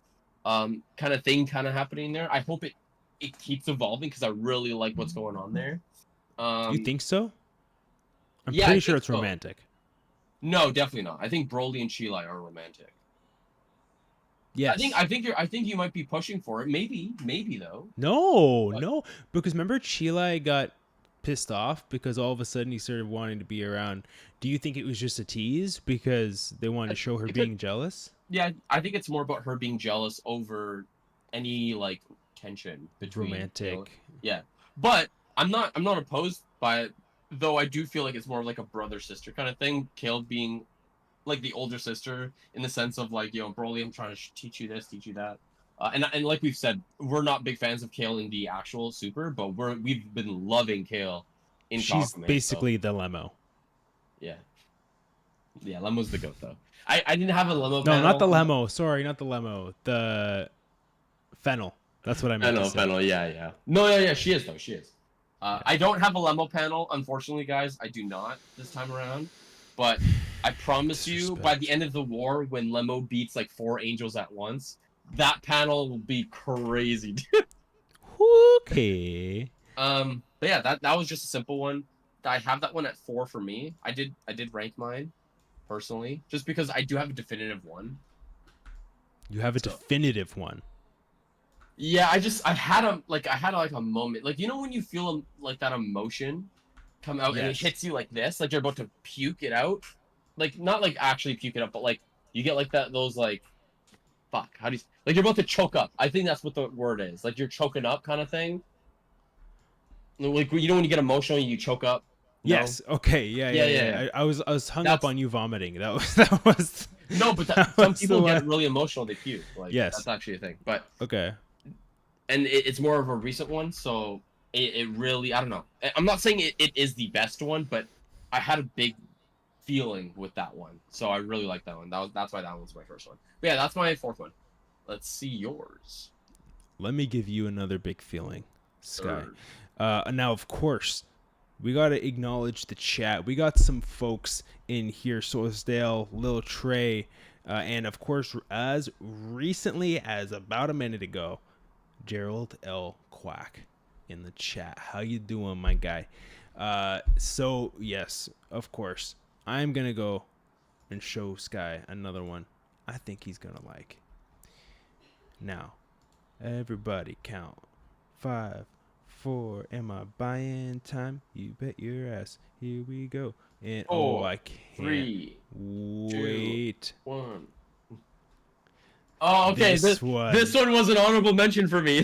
thing, kind of happening there. I hope it keeps evolving because I really like what's going on there. You Um, think so? I'm yeah, I pretty sure think it's so. romantic. No, definitely not. I think Broly and Chilai are romantic. Yes. I think you might be pushing for it. Maybe though. No, But no. Because remember Chile got pissed off because all of a sudden he started wanting to be around. Do you think it was just a tease because they wanted to show her it could being jealous? yeah, I think it's more about her being jealous over any like tension between Kale. Romantic. Yeah, but I'm not opposed by it, though. I do feel like it's more of like a brother sister kind of thing. Kale being like the older sister in the sense of like Broly, I'm trying to teach you this, teach you that. And like we've said, we're not big fans of Kale in the actual Super, but we've been loving Kale in She's Kakume. So basically the lemo. yeah, yeah, Lemo's the goat though. I didn't have a Lemo No, not panel. the lemo. Sorry, not the lemo. The fennel. That's what I meant to Fennel, say. Fennel, yeah, yeah. No, yeah, yeah, she is though. She is. Yeah. I don't have a Lemo panel, unfortunately, guys. I do not this time around. But I promise you, by the Disrespect. end of the war, when Lemo beats like 4 angels at once, that panel will be crazy. Okay. But yeah, that was just a simple one. I have that one at 4 for me. I did rank mine personally, just because I do have a definitive one. You have a So definitive one. yeah, I had like a moment, like when you feel like that emotion come out and it Yes. hits you like this, like you're about to puke it out, like not like actually puke it up, but like you get like that those like fuck, how do you like you're about to choke up. I think that's what the word is, like you're choking up kind of thing. Like when you get emotional, you choke up. No, Yes. Okay. Yeah. yeah, Yeah. yeah, yeah. Yeah. I was hung up That's on you vomiting. That was no, but that some was the people one. get really emotional, they puke. Like Yes. that's actually a thing, but Okay. and it's more of a recent one, so it really I don't know. I'm not saying it is the best one, but I had a big feeling with that one, so I really like that one. That's why that one's my first one. But yeah, that's my fourth one. Let's see yours. Let me give you another big feeling, Sky. Third. Now, of course, we got to acknowledge the chat. We got some folks in here, Sourcedale, Lil Trey, and of course, as recently as about a minute ago, Gerald L. Quack in the chat. How you doing, my guy? So yes, of course, I'm gonna go and show Sky another one I think he's gonna like. Now, everybody count. 5, 4. Am I buying time? You bet your ass. Here we go. And oh, Four, I can't 3, 2, wait. 1. Oh, okay. This This one. one was an honorable mention for me.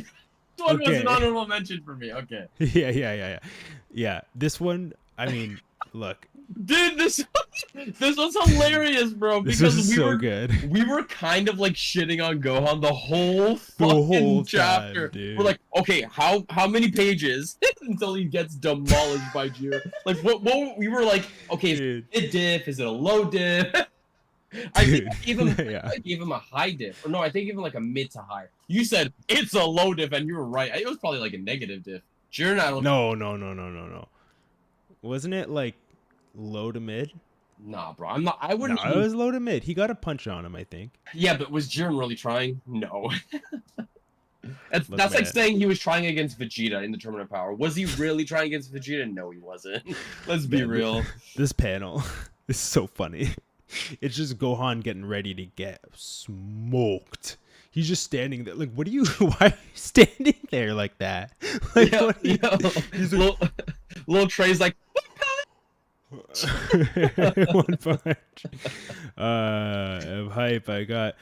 This one was an Okay. honorable mention for me. Okay. Yeah. Yeah, this one, I mean, look, Dude, this was hilarious, bro. this Because was so good. we were kind of like shitting on Gohan the whole The whole fucking time, chapter. We're dude. like, okay, how many pages until he gets demolished by Jiren? Like, what we were like, okay, is Dude. it a diff? Is it a low diff? Dude. I Yeah. gave him a high diff, or no, I think I gave him like a mid to high. You said it's a low diff, and you were right. It was probably like a negative diff. Jiren, I don't. No. Wasn't it like low to mid? Nah, bro. I'm not. I No, wouldn't it even. was low to mid. He got a punch on him, I think. Yeah, but was Jiren really trying? No. Look, That's like man. saying he was trying against Vegeta in the Tournament of Power. Was he really trying against Vegeta? No, he wasn't. Let's be Man, real. this panel is so funny. It's just Gohan getting ready to get smoked. He's just standing there. Like, what are you? Why are you standing there like that? Like, Yeah, what? Are you, yeah. he's Little, little Trey's like, like, one punch. I'm hype. I got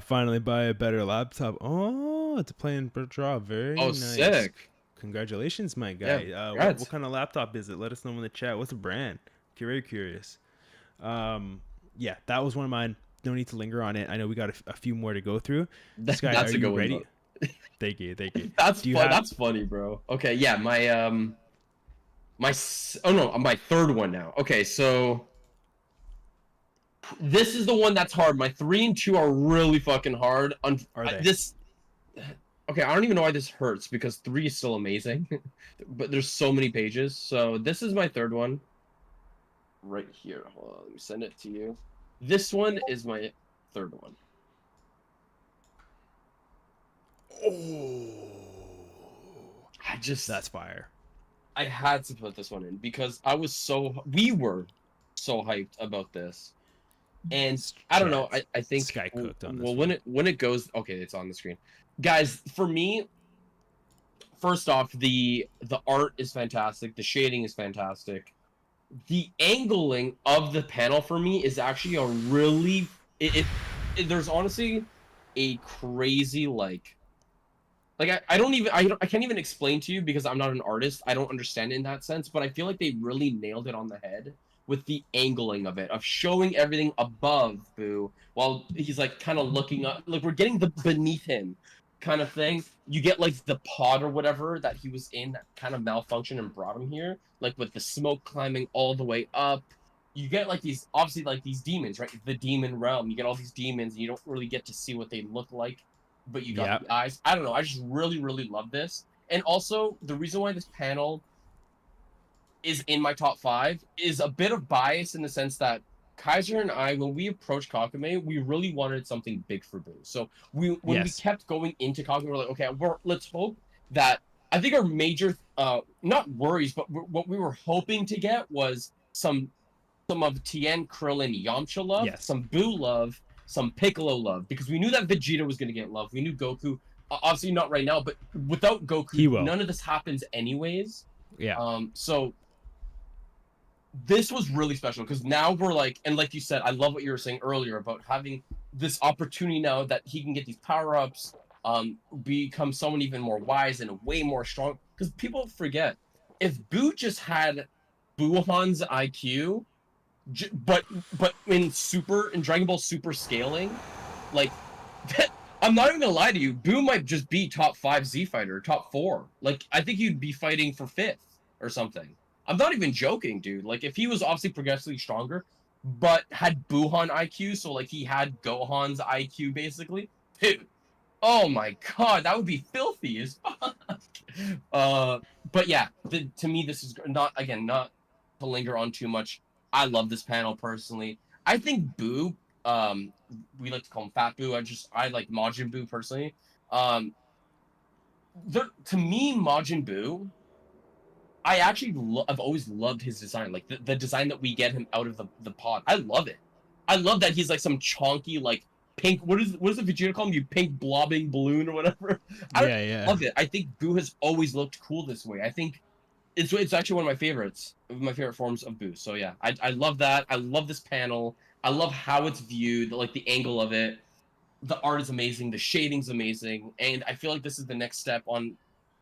finally buy a better laptop. Oh, it's playing draw. Very oh, nice. sick. Congratulations, my Yeah, guy. What congrats. kind of laptop is it? Let us know in the chat. What's the brand? Very curious. Yeah, that was one of mine. No need to linger on it. I know we got a few more to go through. Sky, are That's a you good one ready? though. Thank you, thank you. That's Do you fun. have? That's funny, bro. Okay, yeah, oh no, my third one now. Okay, so this is the one that's hard. My three and two are really fucking hard. Are they? This okay, I don't even know why this hurts because three is still amazing, but there's so many pages. So this is my third one right here. Hold on, let me send it to you. This one is my third one. Oh, I just that's fire. I had to put this one in because we were so hyped about this. And I don't know, Chad's I think Sky cooked on this well one. when it goes okay, it's on the screen. Guys, for me, first off, the art is fantastic, the shading is fantastic. The angling of the panel for me is actually a really there's honestly a crazy like I can't even explain to you because I'm not an artist. I don't understand it in that sense, but I feel like they really nailed it on the head with the angling of it, of showing everything above Boo while he's like kind of looking up. Like we're getting the beneath him kind of thing. You get like the pod or whatever that he was in that kind of malfunctioned and brought him here, like with the smoke climbing all the way up. You get like these obviously like these demons, right? The demon realm. You get all these demons, and you don't really get to see what they look like, but you got Yeah. the eyes. I don't know. I just really, really love this. And also, the reason why this panel is in my top five is a bit of bias in the sense that Kizer and I, when we approached Kakumei, we really wanted something big for Boo. So when we Yes. kept going into Kakumei, we're like, okay, let's hope that I think our major, not worries, but what we were hoping to get was some of Tien, Krillin, Yamcha love, Yes. some Boo love, some Piccolo love, because we knew that Vegeta was going to get love. We knew Goku, obviously not right now, but without He Goku, will. none of this happens anyways. Yeah. So this was really special because now we're like, and like you said, I love what you were saying earlier about having this opportunity now that he can get these power ups, become someone even more wise and way more strong. Because people forget, if Boo just had Buhan's IQ, but in Dragon Ball Super scaling, like I'm not even gonna lie to you, Boo might just be top 5 Z fighter, top 4. Like I think he'd be fighting for 5th or something. I'm not even joking, dude. Like if he was obviously progressively stronger, but had Buhan IQ, so like he had Gohan's IQ basically, dude. Oh my god, that would be filthy as fuck. But yeah, to me, this is not to linger on too much. I love this panel personally. I think Boo, we like to call him Fat Boo. I like Majin Buu personally. Um, to me, Majin Buu, I've always loved his design, like the design that we get him out of the pod. I love it. I love that he's like some chonky like pink. What is the Vegeta call him? You pink blobbing balloon or whatever. I Yeah. Yeah. love it. I think Boo has always looked cool this way. I think it's actually one of my favorites, my favorite forms of Boo. So yeah, I love that. I love this panel. I love how it's viewed, like the angle of it. The art is amazing. The shading's amazing, and I feel like this is the next step on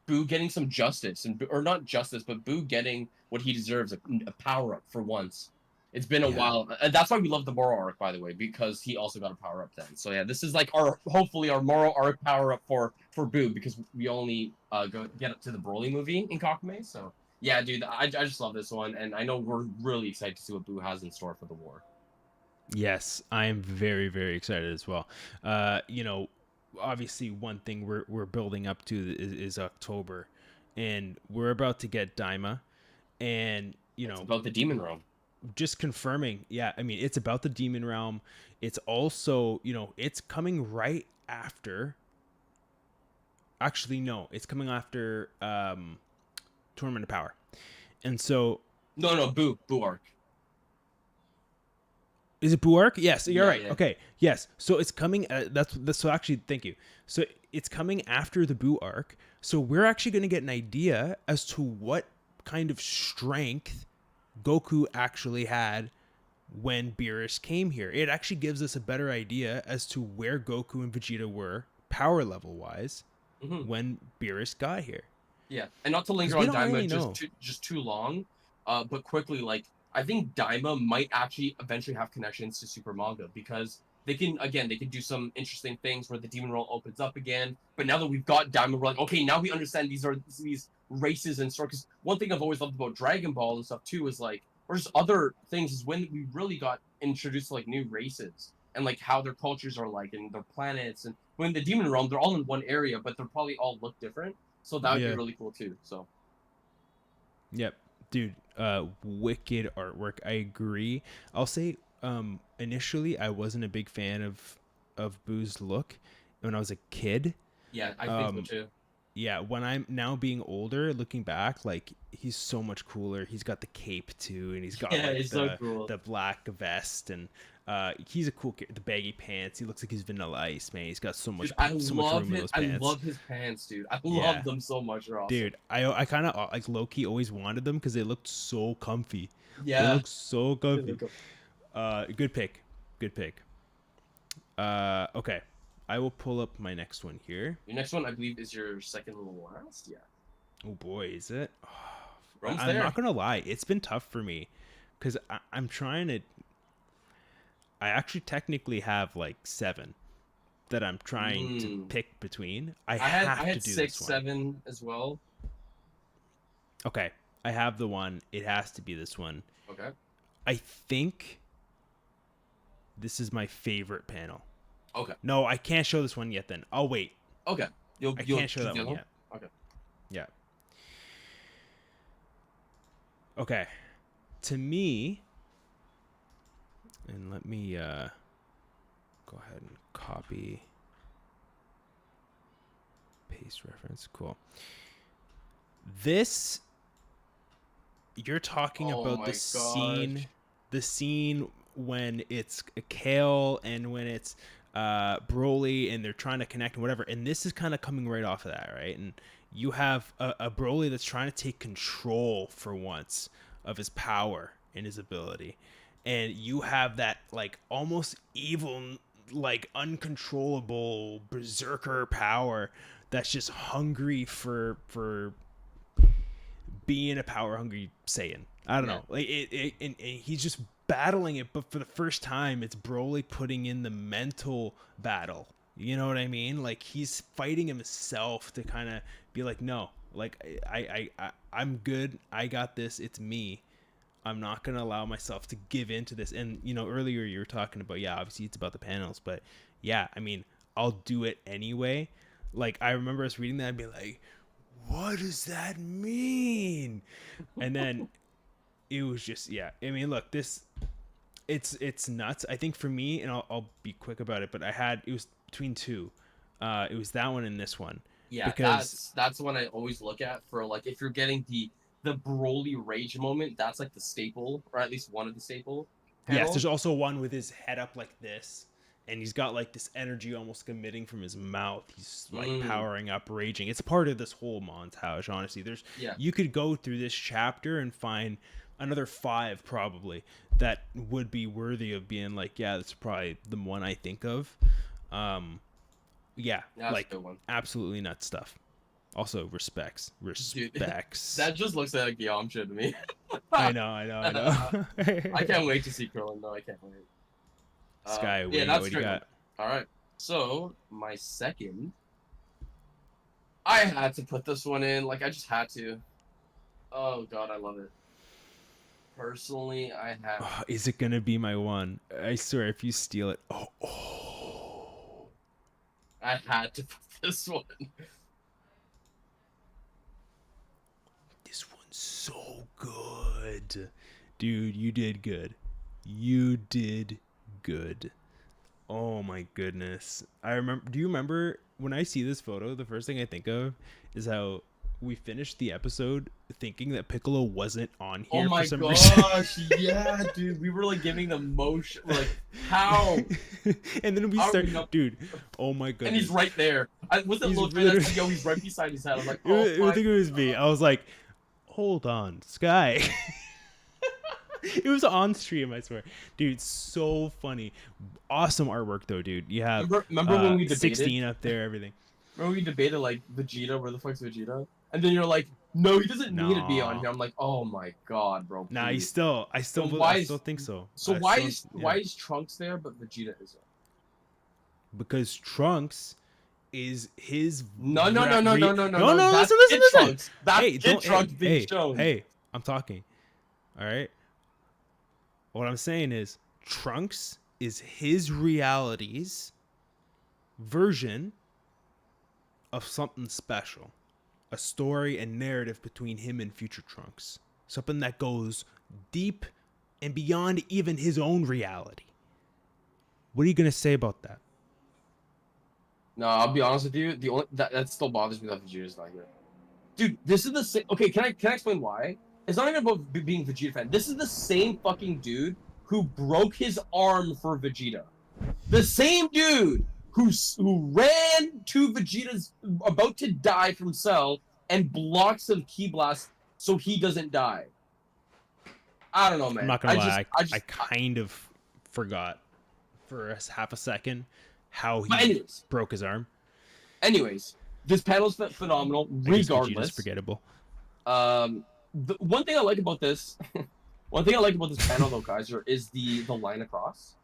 Boo getting some justice, or not justice, but Boo getting what he deserves, a power up for once. It's been a Yeah. while, and that's why we love the Moro arc, by the way, because he also got a power up then. So yeah, this is like our hopefully our Moro arc power up for Boo, because we only go get up to the Broly movie in Kakume. So yeah, dude, I just love this one, and I know we're really excited to see what Boo has in store for the war. Yes, I am very, very excited as well. You know, obviously, one thing we're building up to is October, and we're about to get Daima, and It's about the Demon Realm. just confirming. Yeah, I mean, it's about the Demon Realm. It's also, it's coming right after. Actually, no, it's coming after Tournament of Power, and so No, Boo arc. is it Buark? Yes, you're Yeah, right. yeah. Okay, yes. So it's coming. That's so actually. Thank you. So it's coming after the Boo arc. So we're actually going to get an idea as to what kind of strength Goku actually had when Beerus came here. It actually gives us a better idea as to where Goku and Vegeta were power level wise when Beerus got here. Yeah, and not to Because linger we on don't Daima really know. just too long, but quickly, like I think Daima might actually eventually have connections to Super Manga because they can do some interesting things where the demon world opens up again. But now that we've got Daima, we're like, okay, now we understand these races and stuff. Because one thing I've always loved about Dragon Ball and stuff too is like, or just other things, is when we really got introduced to like new races and like how their cultures are like and their planets. And when the demon realm, they're all in one area, but they're probably all look different. So that would be Yeah. really cool too. So Yep, dude. Wicked artwork. I agree. I'll say, initially I wasn't a big fan of Boo's look when I was a kid. yeah, I think so too. Yeah, when I'm now being older, looking back, like he's so much cooler. He's got the cape too, and he's got Yeah, like it's so cool. the black vest, and he's a cool the baggy pants. He looks like he's Vanilla Ice, man. He's got so much Dude, I so much love room in his those I pants. love his pants, dude. I Yeah, love them so much. They're awesome. dude. I kind of like low key always wanted them because they looked so comfy. They Yeah. look so comfy. Good pick. Good pick. Okay. I will pull up my next one here. Your next one, I believe, is your second last. Yeah. Oh boy, is it? Rome's I'm there. not gonna lie, it's been tough for me because I'm trying to. I actually technically have like 7 that I'm trying to pick between. I have had to do 6, this one. 7 as well. Okay, I have the one. It has to be this one. Okay. I think this is my favorite panel. Okay. No, I can't show this one yet. Then I'll wait. Okay. I can't show that one yet. Okay. Yeah. Okay. To me, and let me go ahead and copy, paste reference. Cool. This, you're talking about the scene when it's Kale and when it's Broly and they're trying to connect and whatever. And this is kind of coming right off of that, right? And you have a Broly that's trying to take control for once of his power and his ability. And you have that like almost evil, like uncontrollable berserker power that's just hungry for being a power hungry Saiyan. I don't know. Like and he's just battling it, but for the first time it's Broly putting in the mental battle. You know what I mean? Like he's fighting himself to kind of be like, no, like I'm good. I got this. It's me. I'm not going to allow myself to give into this. And, you know, earlier you were talking about, yeah, obviously it's about the panels, but yeah, I mean, I'll do it anyway. Like, I remember us reading that and being like, what does that mean? And then it was just, yeah, I mean, look, it's nuts. I think for me, and I'll be quick about it, but it was between 2. It was that one and this one. Yeah, because that's one I always look at for like if you're getting the Broly rage moment, that's like the staple, or at least one of the staple panels. Yes, there's also one with his head up like this, and he's got like this energy almost emitting from his mouth. He's like powering up, raging. It's part of this whole montage, honestly. You could go through this chapter and find another 5 probably that would be worthy of being like, yeah, that's probably the one I think of. Yeah, that's like a good one. Absolutely nuts stuff. Also, respects. Dude, Respects. that just looks like Yamcha to me. I know. I can't wait to see Krillin, though. I can't wait. Sky, yeah, that's what do you got? All right. So, my second, I had to put this one in. Like, I just had to. Oh, God, I love it. Personally, I have. Oh, is it going to be my one? I swear, if you steal it. Oh. I had to put this one. This one's so good. Dude, you did good. You did good. Oh my goodness. Do you remember when I see this photo, the first thing I think of is how we finished the episode thinking that Piccolo wasn't on here for some reason. Oh my gosh, yeah, dude. We were like giving the motion, like, how? And then we start, dude, oh my goodness. And he's right there. I wasn't looking at that, yo, he's right beside his head. I'm like, oh, I think it was me. I was like, hold on, Sky. It was on stream, I swear. Dude, so funny. Awesome artwork, though, dude. You have remember when we debated? 16 up there, everything. Remember we debated, like, Vegeta, where the fuck's Vegeta? And then you're like, No, he doesn't need to be on No. here. I'm like, oh my god, bro. Nah, Please. I So still think so. so I why still, is yeah. why is Trunks there but Vegeta isn't? Because Trunks is his No, no, no, no, no, no, no, no, no. no, That's listen, listen, Kid listen. Trunks. That's Hey, Kid don't Trunks being shown. hey, I'm talking. All right. What I'm saying is Trunks is his reality's version of something special. A story and narrative between him and future Trunks. Something that goes deep and beyond even his own reality. What are you going to say about that? No, I'll be honest with you. The only that still bothers me that Vegeta's not here. Dude, this is the same. Okay, can I explain why? It's not even about being Vegeta fan. This is the same fucking dude who broke his arm for Vegeta. The same dude who ran to Vegeta's about to die from Cell and blocks some ki blast so he doesn't die. I don't know, I'm man. not going to lie. I I just. kind of forgot for half a second how But he broke his arm. anyways, this panel's phenomenal. I guess Vegeta's Regardless, forgettable. one thing I like about this, one thing I like about this panel though, Kaiser, is the line across.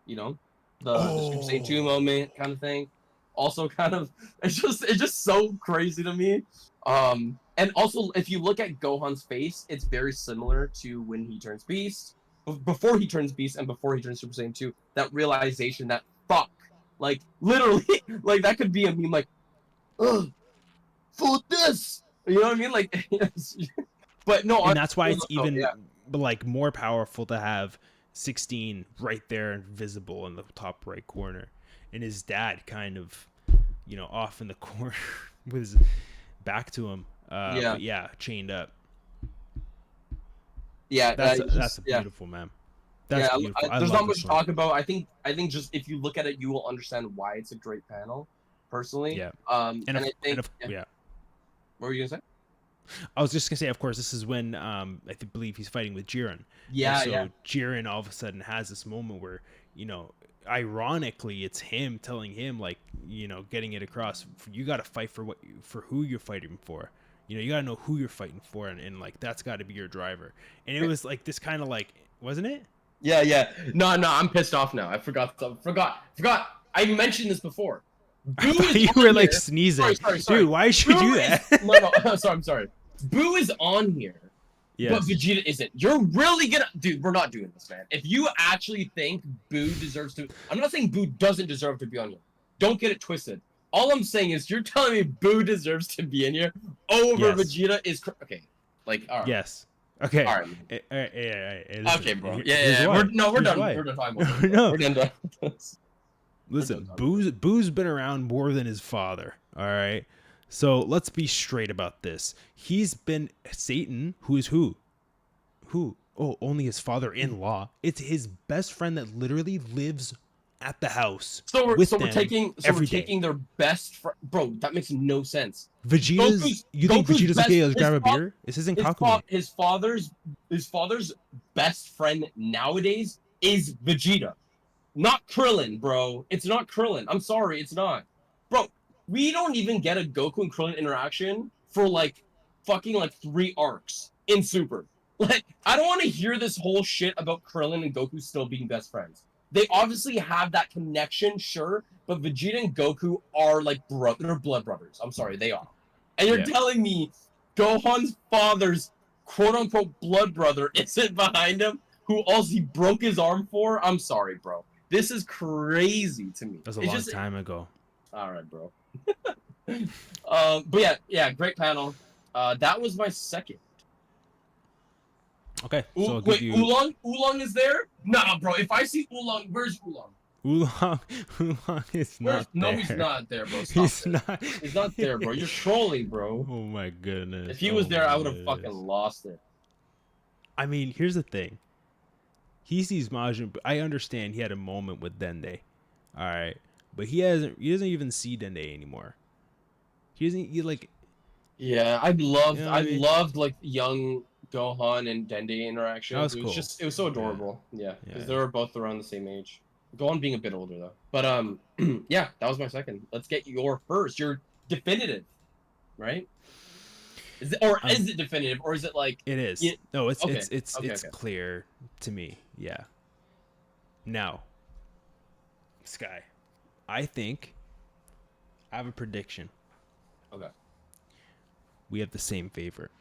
You know, the Super Saiyan 2 moment kind of thing. Also, kind of it's just so crazy to me. And also if you look at Gohan's face, it's very similar to when he turns Beast, before he turns Beast and before he turns Super Saiyan 2. That realization that fuck, like literally, like that could be a meme, like, ugh, for this, you know what I mean? Like, but no, And that's why it's even yeah. like more powerful to have 16 right there and visible in the top right corner, and his dad kind of, off in the corner with his back to him. Yeah. But yeah, chained up. Yeah, That's beautiful, man. That's beautiful. There's not much to to talk about. I think just if you look at it, you will understand why it's a great panel. Personally, Yeah. and I think, yeah. What were you gonna say? I was just gonna say, of course, this is when believe he's fighting with Jiren. Yeah, and so yeah. Jiren all of a sudden has this moment where, ironically, it's him telling him, like, getting it across. You got to fight for who you're fighting for. You got to know who you're fighting for, and like that's got to be your driver. And it was like this kind of like, wasn't it? Yeah, yeah. No, I'm pissed off now. I forgot. I mentioned this before. Boo You were like sneezing. Sorry. Dude, why should you do that? No. Sorry, I'm sorry. Boo is on here. Yes. But Vegeta isn't. You're really gonna, dude. We're not doing this, man. If you actually think Boo deserves to, I'm not saying Boo doesn't deserve to be on here. Don't get it twisted. All I'm saying is you're telling me Boo deserves to be in here over Vegeta is okay. Like, all right. Yes. Okay. All right. Yeah. Okay, bro. Yeah. We're done. We're done talking about this. No. We're done talking about this. Listen, Boo's been around more than his father. All right. So let's be straight about this. He's been Satan, who is who? Who? Oh, only his father-in-law. It's his best friend that literally lives at the house. We're taking their best friend. Bro, that makes no sense. Vegeta's. You think Vegeta's okay? Let's grab a beer. This isn't Kakumei. His father's best friend nowadays is Vegeta, not Krillin, bro. It's not Krillin. I'm sorry, it's not, bro. We don't even get a Goku and Krillin interaction for like fucking like 3 arcs in Super. Like, I don't want to hear this whole shit about Krillin and Goku still being best friends. They obviously have that connection, sure, but Vegeta and Goku are like they're blood brothers. I'm sorry, they are. And you're telling me Gohan's father's quote-unquote blood brother isn't behind him, who also he broke his arm for? I'm sorry, bro. This is crazy to me. That was a long time ago. All right, bro. But yeah, great panel. That was my second. Okay. So wait, Oolong? Oolong is there? Nah, bro. If I see Oolong, where's Oolong? Oolong is not there. No, he's not there, bro. He's not there, bro. You're trolling, bro. Oh my goodness. If he was there, I would have fucking lost it. I mean, here's the thing. He sees Majin, but I understand he had a moment with Dende. All right. But he doesn't even see Dende anymore. Yeah, I loved like young Gohan and Dende interaction. That was cool. It was so adorable. Yeah, because they were both around the same age. Gohan being a bit older though. But yeah, that was my second. Let's get your first. Your definitive, right? Is it definitive, or is it like? It is. Yeah, No, it's okay, it's it's okay, it's okay, clear to me. Yeah. Now, Sky, I think I have a prediction. okay. We have the same favorite.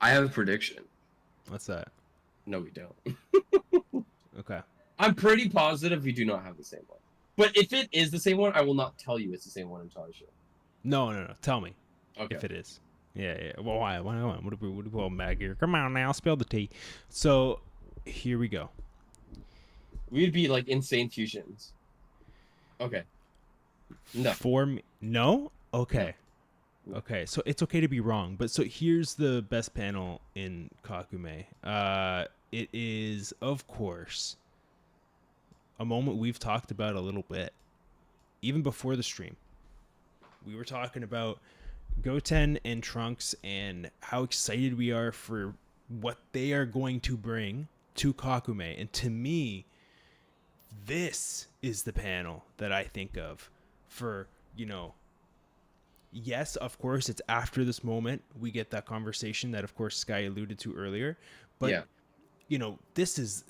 I have a prediction. What's that? No, we don't. Okay. I'm pretty positive we do not have the same one. But if it is the same one, I will not tell you it's the same one until I show. No, no, no. Tell me Okay. if it is. Yeah, yeah. Well, why? Why? What do we call Mag here? Come on now, spill the tea. So, here we go. We'd be like insane fusions. Okay. No. For me, no. No. Okay. Okay. So it's okay to be wrong, but so here's the best panel in Kakume. It is of course a moment we've talked about a little bit, even before the stream. We were talking about Goten and Trunks and how excited we are for what they are going to bring to Kakume. And to me, this is the panel that I think of for, yes, of course, it's after this moment we get that conversation that, of course, Sky alluded to earlier. But, Yeah. This is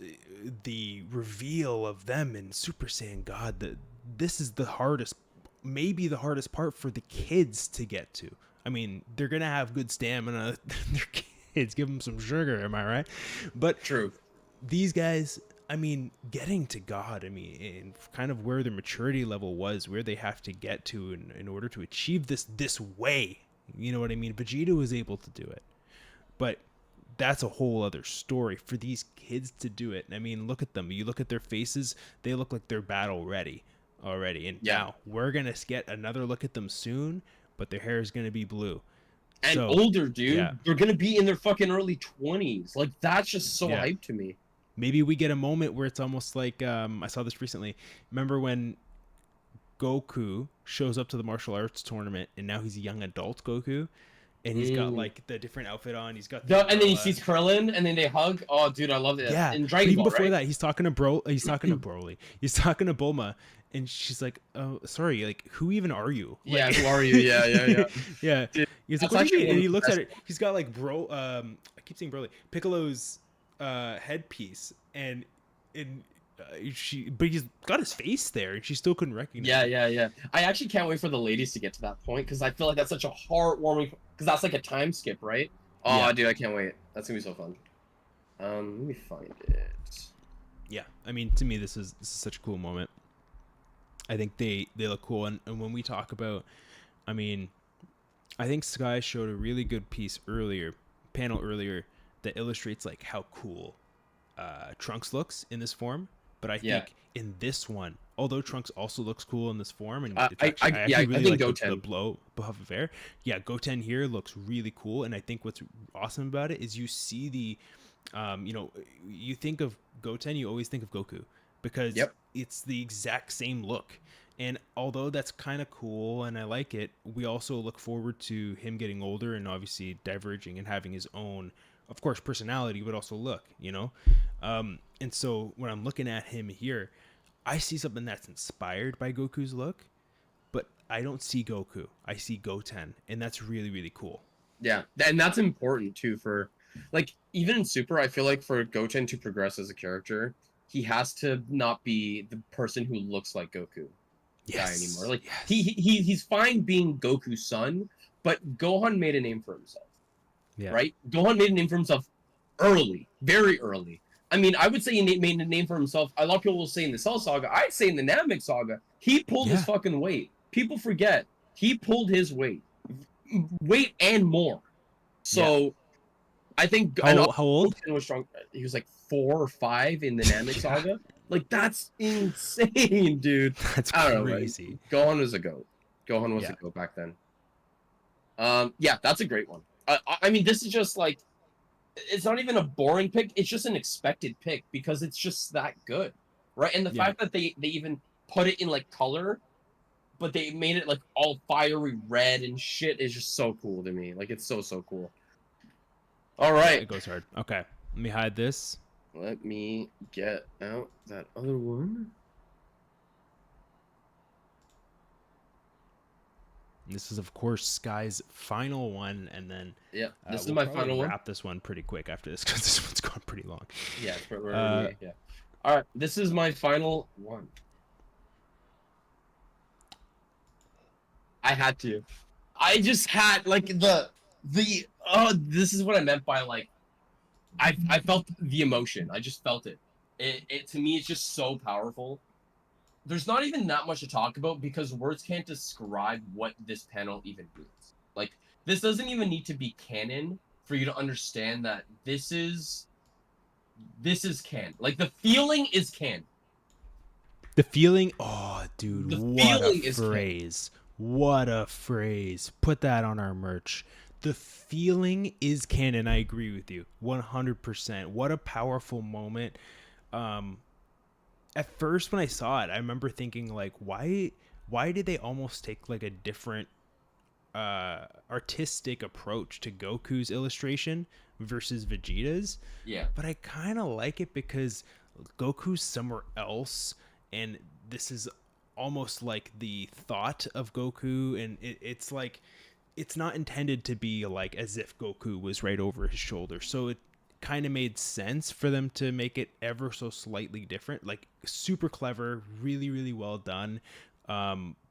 the reveal of them in Super Saiyan God. This is the hardest, maybe the hardest part for the kids to get to. I mean, they're going to have good stamina. They're kids. Give them some sugar. Am I right? But True. these guys, I mean, getting to God, I mean, and kind of where their maturity level was, where they have to get to in order to achieve this way. You know what I mean? Vegeta was able to do it. But that's a whole other story for these kids to do it. I mean, look at them. You look at their faces, they look like they're battle ready already. And now we're going to get another look at them soon, but their hair is going to be blue. And So, older, dude. yeah. They're going to be in their fucking early 20s. Like, that's just so hype to me. Maybe we get a moment where it's almost like, I saw this recently. Remember when Goku shows up to the martial arts tournament and now he's a young adult Goku? And he's got like the different outfit on. He's got and then he sees Krillin, and then they hug. Oh, dude, I love it. Yeah. In Dragon Ball, before right? that, he's talking to Broly. He's talking to Bulma, and she's like, "Oh, sorry. Like, who even are you?" Like, Yeah, who are you? Yeah. Yeah. Dude, He's like, "What do you mean?" And he looks at it. He's got like I keep saying Broly, Piccolo's headpiece, and but he's got his face there, and she still couldn't recognize. Yeah. I actually can't wait for the ladies to get to that point because I feel like that's such a heartwarming. Because that's like a time skip, right? Oh, yeah. Dude, I can't wait. That's gonna be so fun. Let me find it. Yeah, I mean, to me, this is such a cool moment. I think they look cool, and when we talk about, I mean, I think Sky showed a really good panel earlier that illustrates like how cool Trunks looks in this form. But I think in this one, although Trunks also looks cool in this form, and I really like the blow puff of air. Yeah, Goten here looks really cool, and I think what's awesome about it is you see the, you think of Goten, you always think of Goku because it's the exact same look. And although that's kind of cool and I like it, we also look forward to him getting older and obviously diverging and having his own, of course, personality, but also look, and so when I'm looking at him here, I see something that's inspired by Goku's look, but I don't see Goku. I see Goten, and that's really, really cool. Yeah, and that's important too for, like, even in Super, I feel like for Goten to progress as a character, he has to not be the person who looks like Goku guy anymore. Like, he's fine being Goku's son, but Gohan made a name for himself. Yeah. Right? Gohan made a name for himself early, very early. I mean, I would say he made a name for himself. A lot of people will say in the Cell Saga. I'd say in the Namek Saga, he pulled his fucking weight. People forget. He pulled his weight. Weight and more. So, I think... How old? Goten was strong. He was like 4 or 5 in the Namek Saga. Like, that's insane, dude. That's crazy. Gohan was a goat. Gohan was a goat back then. Yeah, that's a great one. I mean, this is just like... It's not even a boring pick. It's just an expected pick because it's just that good, right? And the fact that they even put it in like color, but they made it like all fiery red and shit is just so cool to me. Like, it's so cool. All right, it goes hard. Okay, let me hide this. Let me get out that other one. This is, of course, Sky's final one, and then Yeah, this is we'll my probably final one. wrap this one pretty quick after this because this one's gone pretty long. Yeah, we're Uh, already, yeah. All right, this is my final one. I had to. I just had like the oh, this is what I meant by like I felt the emotion. I just felt it. It to me it's just so powerful. There's not even that much to talk about because words can't describe what this panel even means. Like this doesn't even need to be canon for you to understand that this is canon. Like the feeling is canon. the feeling, oh, dude, The what a feeling is canon. phrase. What a phrase. Put that on our merch. The feeling is canon. I agree with you 100%. What a powerful moment. Um, at first when I saw it, I remember thinking like, why did they almost take like a different artistic approach to Goku's illustration versus Vegeta's? Yeah. But I kind of like it because Goku's somewhere else, and this is almost like the thought of Goku, and it's like it's not intended to be like as if Goku was right over his shoulder. So it kind of made sense for them to make it ever so slightly different. Like super clever, really really well done.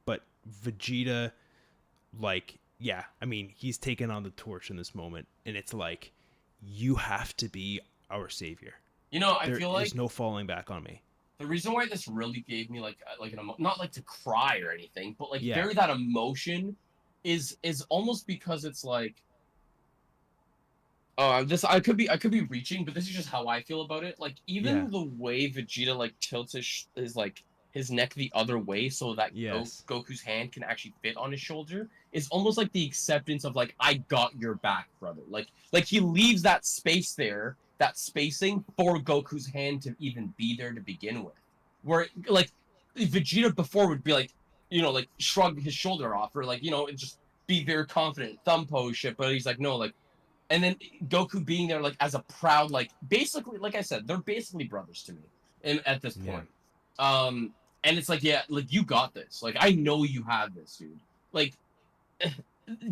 But Vegeta, like, yeah, I mean, he's taken on the torch in this moment, and it's like, you have to be our savior. You know, I There feel is like no falling back on me. the reason why this really gave me like an not like to cry or anything, but like Yeah, very that emotion is almost because it's like oh this I could be reaching, but this is just how I feel about it. Like yeah, even the way Vegeta like tilts his like his neck the other way so that yes, Goku's hand can actually fit on his shoulder is almost like the acceptance of like I got your back, brother. Like he leaves that space there, that spacing for Goku's hand to even be there to begin with. Where like Vegeta before would be like, like shrug his shoulder off or like, just be very confident, thumb pose shit, but he's like, no, like and then Goku being there like as a proud like basically like I said they're basically brothers to me at this yeah, point. Um and it's like yeah like you got this like I know you have this dude like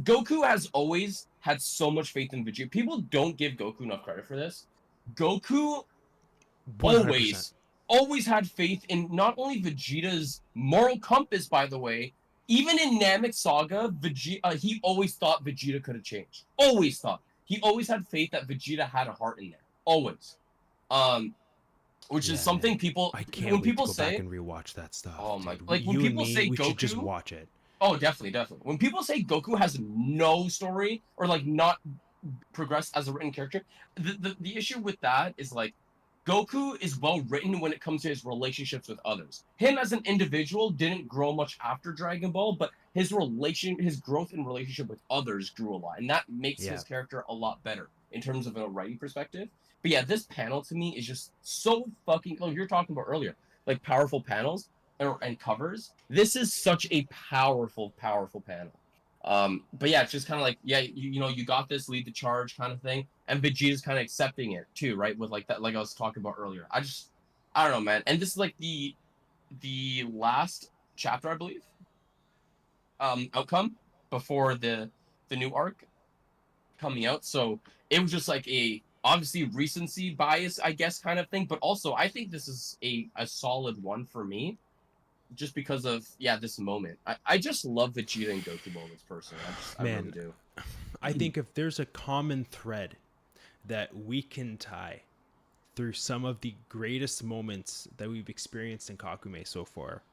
Goku has always had so much faith in Vegeta. People don't give Goku enough credit for this. Goku 100%. always had faith in not only Vegeta's moral compass, by the way, even in Namek Saga, he always thought Vegeta could have changed. Always thought. He always had faith that Vegeta had a heart in there. Always. Um, which is Yeah, man. something people I can't when wait to people go back say, and rewatch that stuff, oh my, dude. like when You and people me, say we should just Goku, watch it. oh definitely, definitely. When people say Goku has no story or like not progressed as a written character, the issue with that is like Goku is well written when it comes to his relationships with others. Him as an individual didn't grow much after Dragon Ball, but his growth in relationship with others grew a lot, and that makes Yeah. his character a lot better in terms of a writing perspective. But yeah, this panel to me is just so fucking. Oh, you're talking about earlier, like powerful panels and covers. This is such a powerful, powerful panel. But yeah, it's just kind of like, yeah, you got this, lead the charge kind of thing. And Vegeta's kind of accepting it too, right? With like that, like I was talking about earlier. I don't know, man. And this is like the last chapter, I believe, outcome before the new arc coming out. So it was just like a obviously recency bias, I guess, kind of thing. But also, I think this is a solid one for me just because of yeah this moment. I just love Vegeta and Goku moments personally. I really Man, do. I think if there's a common thread that we can tie through some of the greatest moments that we've experienced in Kakume so far,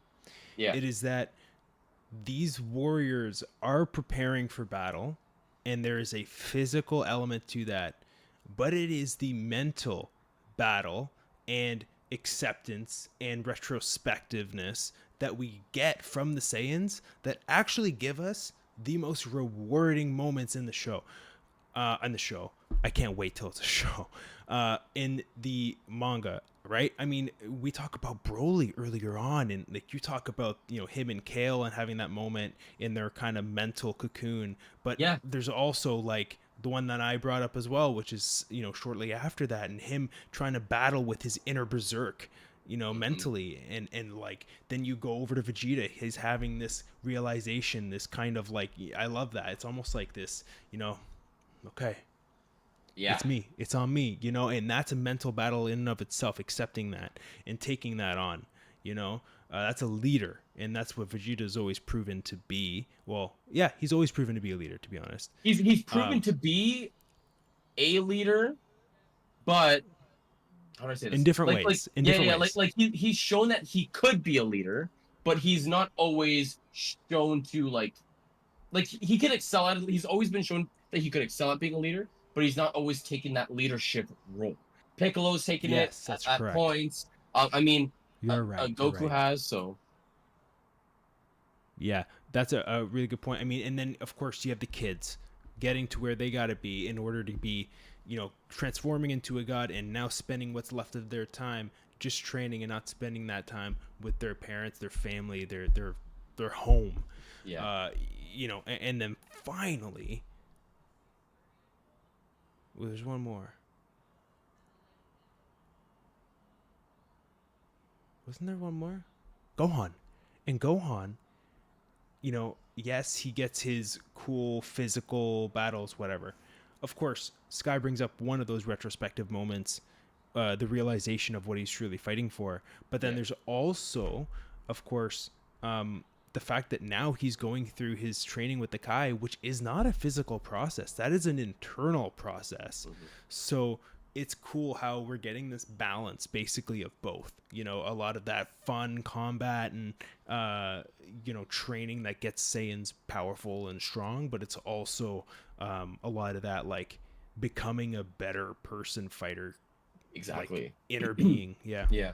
Yeah, it is that these warriors are preparing for battle, and there is a physical element to that, but it is the mental battle and acceptance and retrospectiveness that we get from the Saiyans that actually give us the most rewarding moments in the show. I can't wait till it's a show. In the manga, right? I mean, we talk about Broly earlier on, and like you talk about, him and Kale and having that moment in their kind of mental cocoon. But yeah, there's also like the one that I brought up as well, which is, shortly after that, and him trying to battle with his inner berserk. Hmm. mentally. And like then you go over to Vegeta, he's having this realization, this kind of like, I love that. It's almost like this, okay, Yeah. it's me, it's on me, and that's a mental battle in and of itself, accepting that and taking that on, you know that's a leader, and that's what Vegeta's always proven to be. Well, yeah, he's always proven to be a leader, to be honest. He's proven um to be a leader, but how do I say in this? different ways, in Yeah, different yeah, ways. he's shown that he could be a leader, but he's not always shown to he can excel at it. He's always been shown that he could excel at being a leader, but he's not always taking that leadership role. Piccolo's taken it Yes, that's at correct. points. I mean, You're right, you're Goku right. has, so Yeah, that's a really good point. I mean, and then of course you have the kids getting to where they got to be in order to be, transforming into a god, and now spending what's left of their time just training and not spending that time with their parents, their family, their home. yeah. Uh, and then finally, well, there's one more. Wasn't there one more? Gohan. And Gohan, yes, he gets his cool physical battles, whatever. Of course, Sky brings up one of those retrospective moments, the realization of what he's truly fighting for. But then Yeah. there's also, of course, the fact that now he's going through his training with the Kai, which is not a physical process. That is an internal process. Mhm. So it's cool how we're getting this balance basically of both. A lot of that fun combat and training that gets Saiyans powerful and strong, but it's also a lot of that like becoming a better person fighter, like Exactly. inner being. Yeah. Yeah,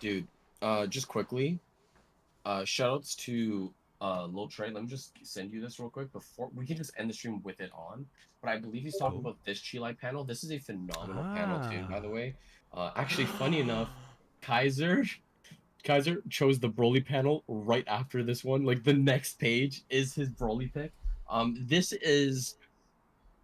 dude. Just quickly, shoutouts to Lil Trey. Let me just send you this real quick before we can just end the stream with it on. But I believe he's talking Cool. about this Chile panel. This is a phenomenal panel too, by the Ah. way. Actually, funny enough, Kaiser Kaiser chose the Broly panel right after this one. Like the next page is his Broly pick. This is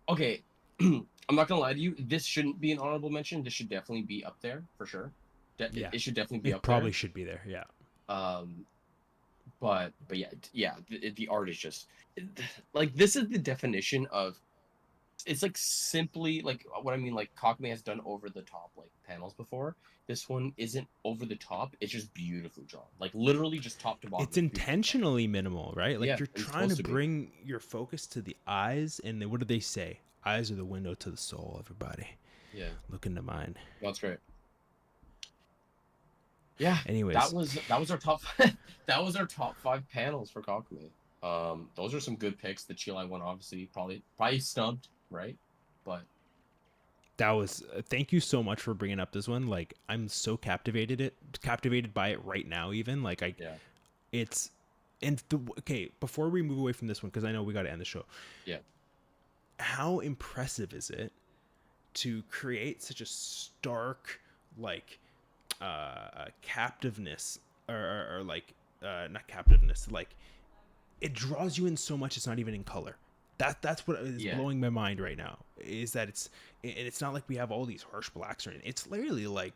okay. I'm not gonna lie to you. This shouldn't be an honorable mention. This should definitely be up there for sure. Yeah. It should definitely be It up probably there. should be there. Yeah. Um, but yeah, yeah. The art is just like this is the definition of it's like simply like what I mean. Like Kakume has done over the top like panels before. This one isn't over the top. It's just beautifully drawn. Like literally just top to bottom. It's It's beautifully drawn. intentionally minimal, right? Like Yeah, you're and it's trying to supposed to be. bring your focus to the eyes, and then what do they say? Eyes are the window to the soul, everybody. Yeah, Look into mine. that's great. Yeah, Anyways, that was our top that was our top five panels for Kakume. Those are some good picks. The Chile one obviously probably snubbed, right? But that was thank you so much for bringing up this one. Like I'm so captivated by it right now even. Like I yeah, it's and the okay, before we move away from this one, because I know we got to end the show. yeah, How impressive is it to create such a stark like captiveness, or like not captiveness, like it draws you in so much it's not even in color. That's what is yeah, blowing my mind right now, is that it's not like we have all these harsh blacks or anything. It's literally like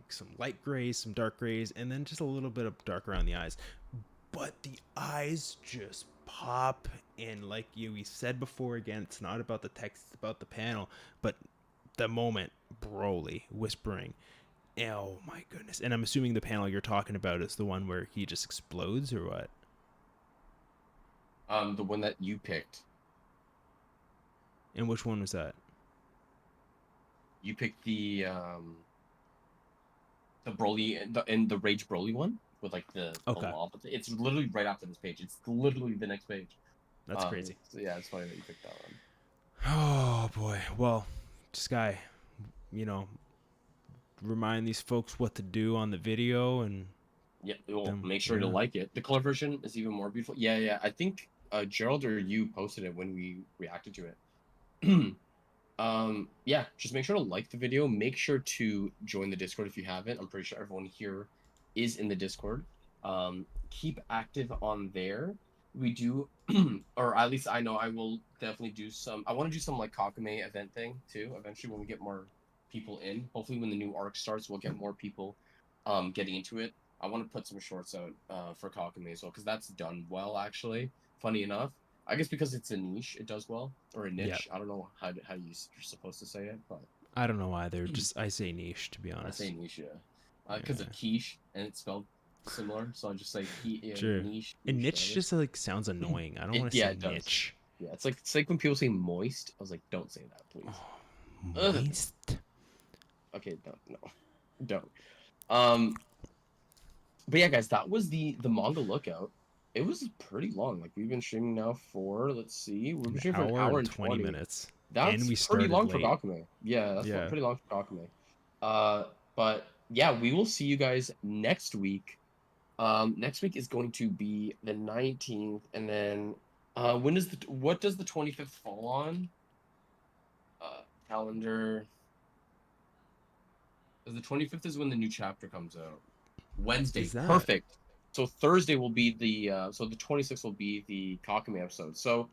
some light grays, some dark grays, and then just a little bit of dark around the eyes. But the eyes just pop, and like we said before, again, it's not about the text, it's about the panel. But the moment Broly whispering, oh my goodness. And I'm assuming the panel you're talking about is the one where he just explodes, or what? the one that you picked. And which one was that? You picked the Broly and the Rage Broly one with like the Okay. lava. It's literally right after this page. It's literally the next page. That's crazy. So yeah, it's funny that you picked that one. Oh boy. Well, Sky, you know, remind these folks what to do on the video, and Yeah, well, them, make sure to yeah. like it. The color version is even more beautiful. Yeah, yeah. I think Gerald or you posted it when we reacted to it. Yeah, just make sure to like the video. Make sure to join the Discord if you haven't. I'm pretty sure everyone here is in the Discord. Keep active on there. We do, or at least I know I will definitely do some. I want to do some like Kakume event thing too. Eventually, when we get more people in. Hopefully, when the new arc starts, we'll get more people getting into it. I want to put some shorts out for Kakumei as well because that's done well actually. Funny enough, I guess because it's a niche, it does well, or a Yep. niche. I don't know how you're supposed to say it, but I don't know either. Just I say niche to be I say honest. niche, yeah, because Yeah. of quiche and it's spelled similar, so I just say Sure. niche, And niche, niche whatever. just like sounds annoying. I don't It want to yeah, say it does. niche. Yeah, it's like when people say moist. I was like, don't say that, please. Oh, Ugh. moist. Okay, don't no, don't. Um, but yeah, guys, that was the manga lookout. It was pretty long. Like we've been streaming now for we've been An streaming for an hour hour and and 20 20. minutes. And That's we pretty started long for late. Kakume. Yeah, that's Yeah. pretty long for Kakume. But yeah, we will see you guys next week. Next week is going to be the 19th, and then what does the 25th fall on? Calendar. The 25th is when the new chapter comes out. Is Wednesday, that? perfect. So Thursday will be so the 26th will be the Kakume episode. So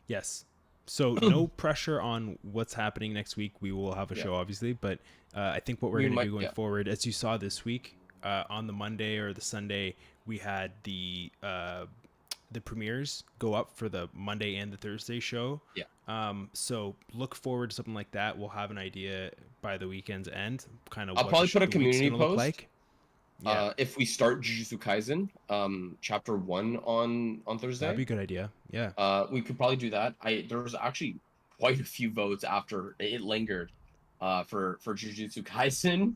Yes. So no pressure on what's happening next week. We will have a yeah, show, obviously, but I think what we're we going to might do going forward, as you saw this week, on the Monday or the Sunday, we had the premieres go up for the Monday and the Thursday show. yeah. So look forward to something like that. We'll have an idea by the weekend's end, kind of I'll what probably put a the week's community going to look post. like. Yeah, If we start Jujutsu Kaisen, chapter 1 on that'd Thursday, be a good idea. Yeah. we could probably do that. There was actually quite a few votes after it lingered, for Jujutsu Kaisen,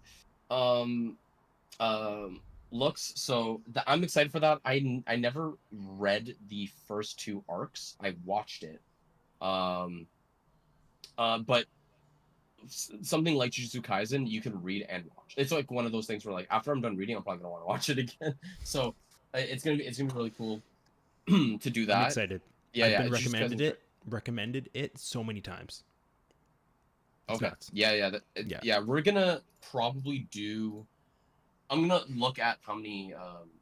um, looks. So I'm excited for that. I never read the first two arcs. I watched it, um, but something like Jujutsu Kaisen, you can read and watch. It's like one of those things where like after I'm done reading, I'm probably gonna want to watch it again. So it's gonna be really cool to do I'm that. excited. Yeah, I've yeah. been Jujutsu Kaisen's great. recommended it so many times. It's Okay. nuts. Yeah, yeah, Yeah. yeah. We're gonna probably do. I'm gonna look at how many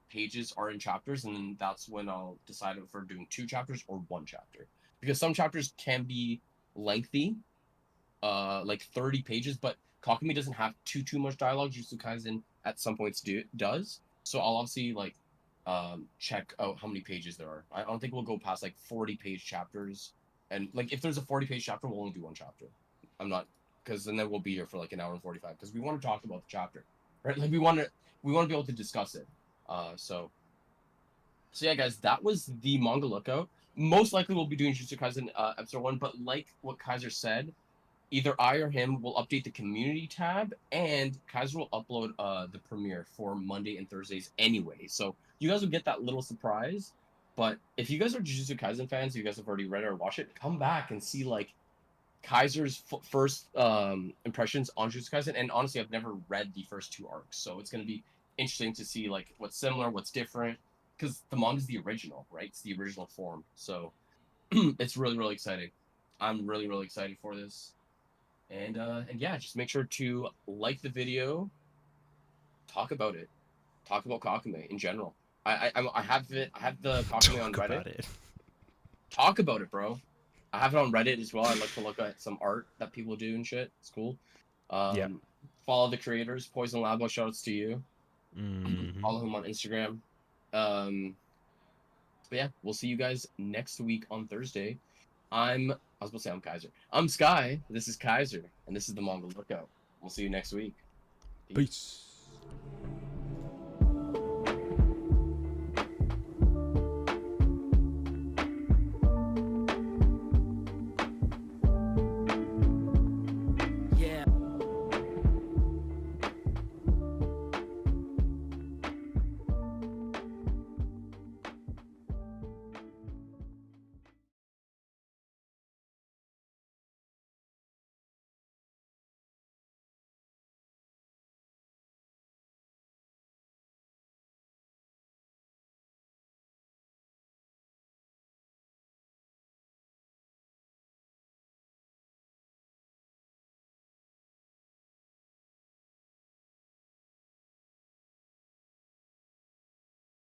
pages are in chapters, and then that's when I'll decide if we're doing two chapters or one chapter. Because some chapters can be lengthy, like 30 pages, but Kakumi doesn't have too much dialogue. Jujutsu Kaisen at some points does. So I'll obviously like check out how many pages there are. I don't think we'll go past like 40-page chapters. And like if there's a 40-page chapter, we'll only do one chapter. I'm not because then we'll be here for like an hour and 45 because we want to talk about the chapter. Right? Like we want to be able to discuss it. So yeah, guys, that was the manga lookout. Most likely we'll be doing Jujutsu Kaisen episode 1, but like what Kaiser said, either I or him will update the community tab, and Kaiser will upload the premiere for Monday and Thursdays anyway. So you guys will get that little surprise. But if you guys are Jujutsu Kaisen fans, you guys have already read it or watched it, come back and see like Kaiser's first impressions on Jujutsu Kaisen. And honestly, I've never read the first two arcs, so it's gonna be interesting to see like what's similar, what's different, because the manga's the original, right? It's the original form. So it's really really exciting. I'm really really excited for this. And yeah, just make sure to like the video, talk about it, talk about Kakume in general. I have it. I have the Kakume on Talk Reddit. about it. Talk about it, bro. I have it on Reddit as well. I like to look at some art that people do and shit. It's cool. Yeah. Follow the creators. Poison Labo, shoutouts to you. Mm-hmm. Follow him on Instagram. But yeah, we'll see you guys next week on Thursday. I was supposed to say I'm Kaiser. I'm Sky. This is Kaiser, and this is the Mongol Lookout. We'll see you next week. Peace. Peace.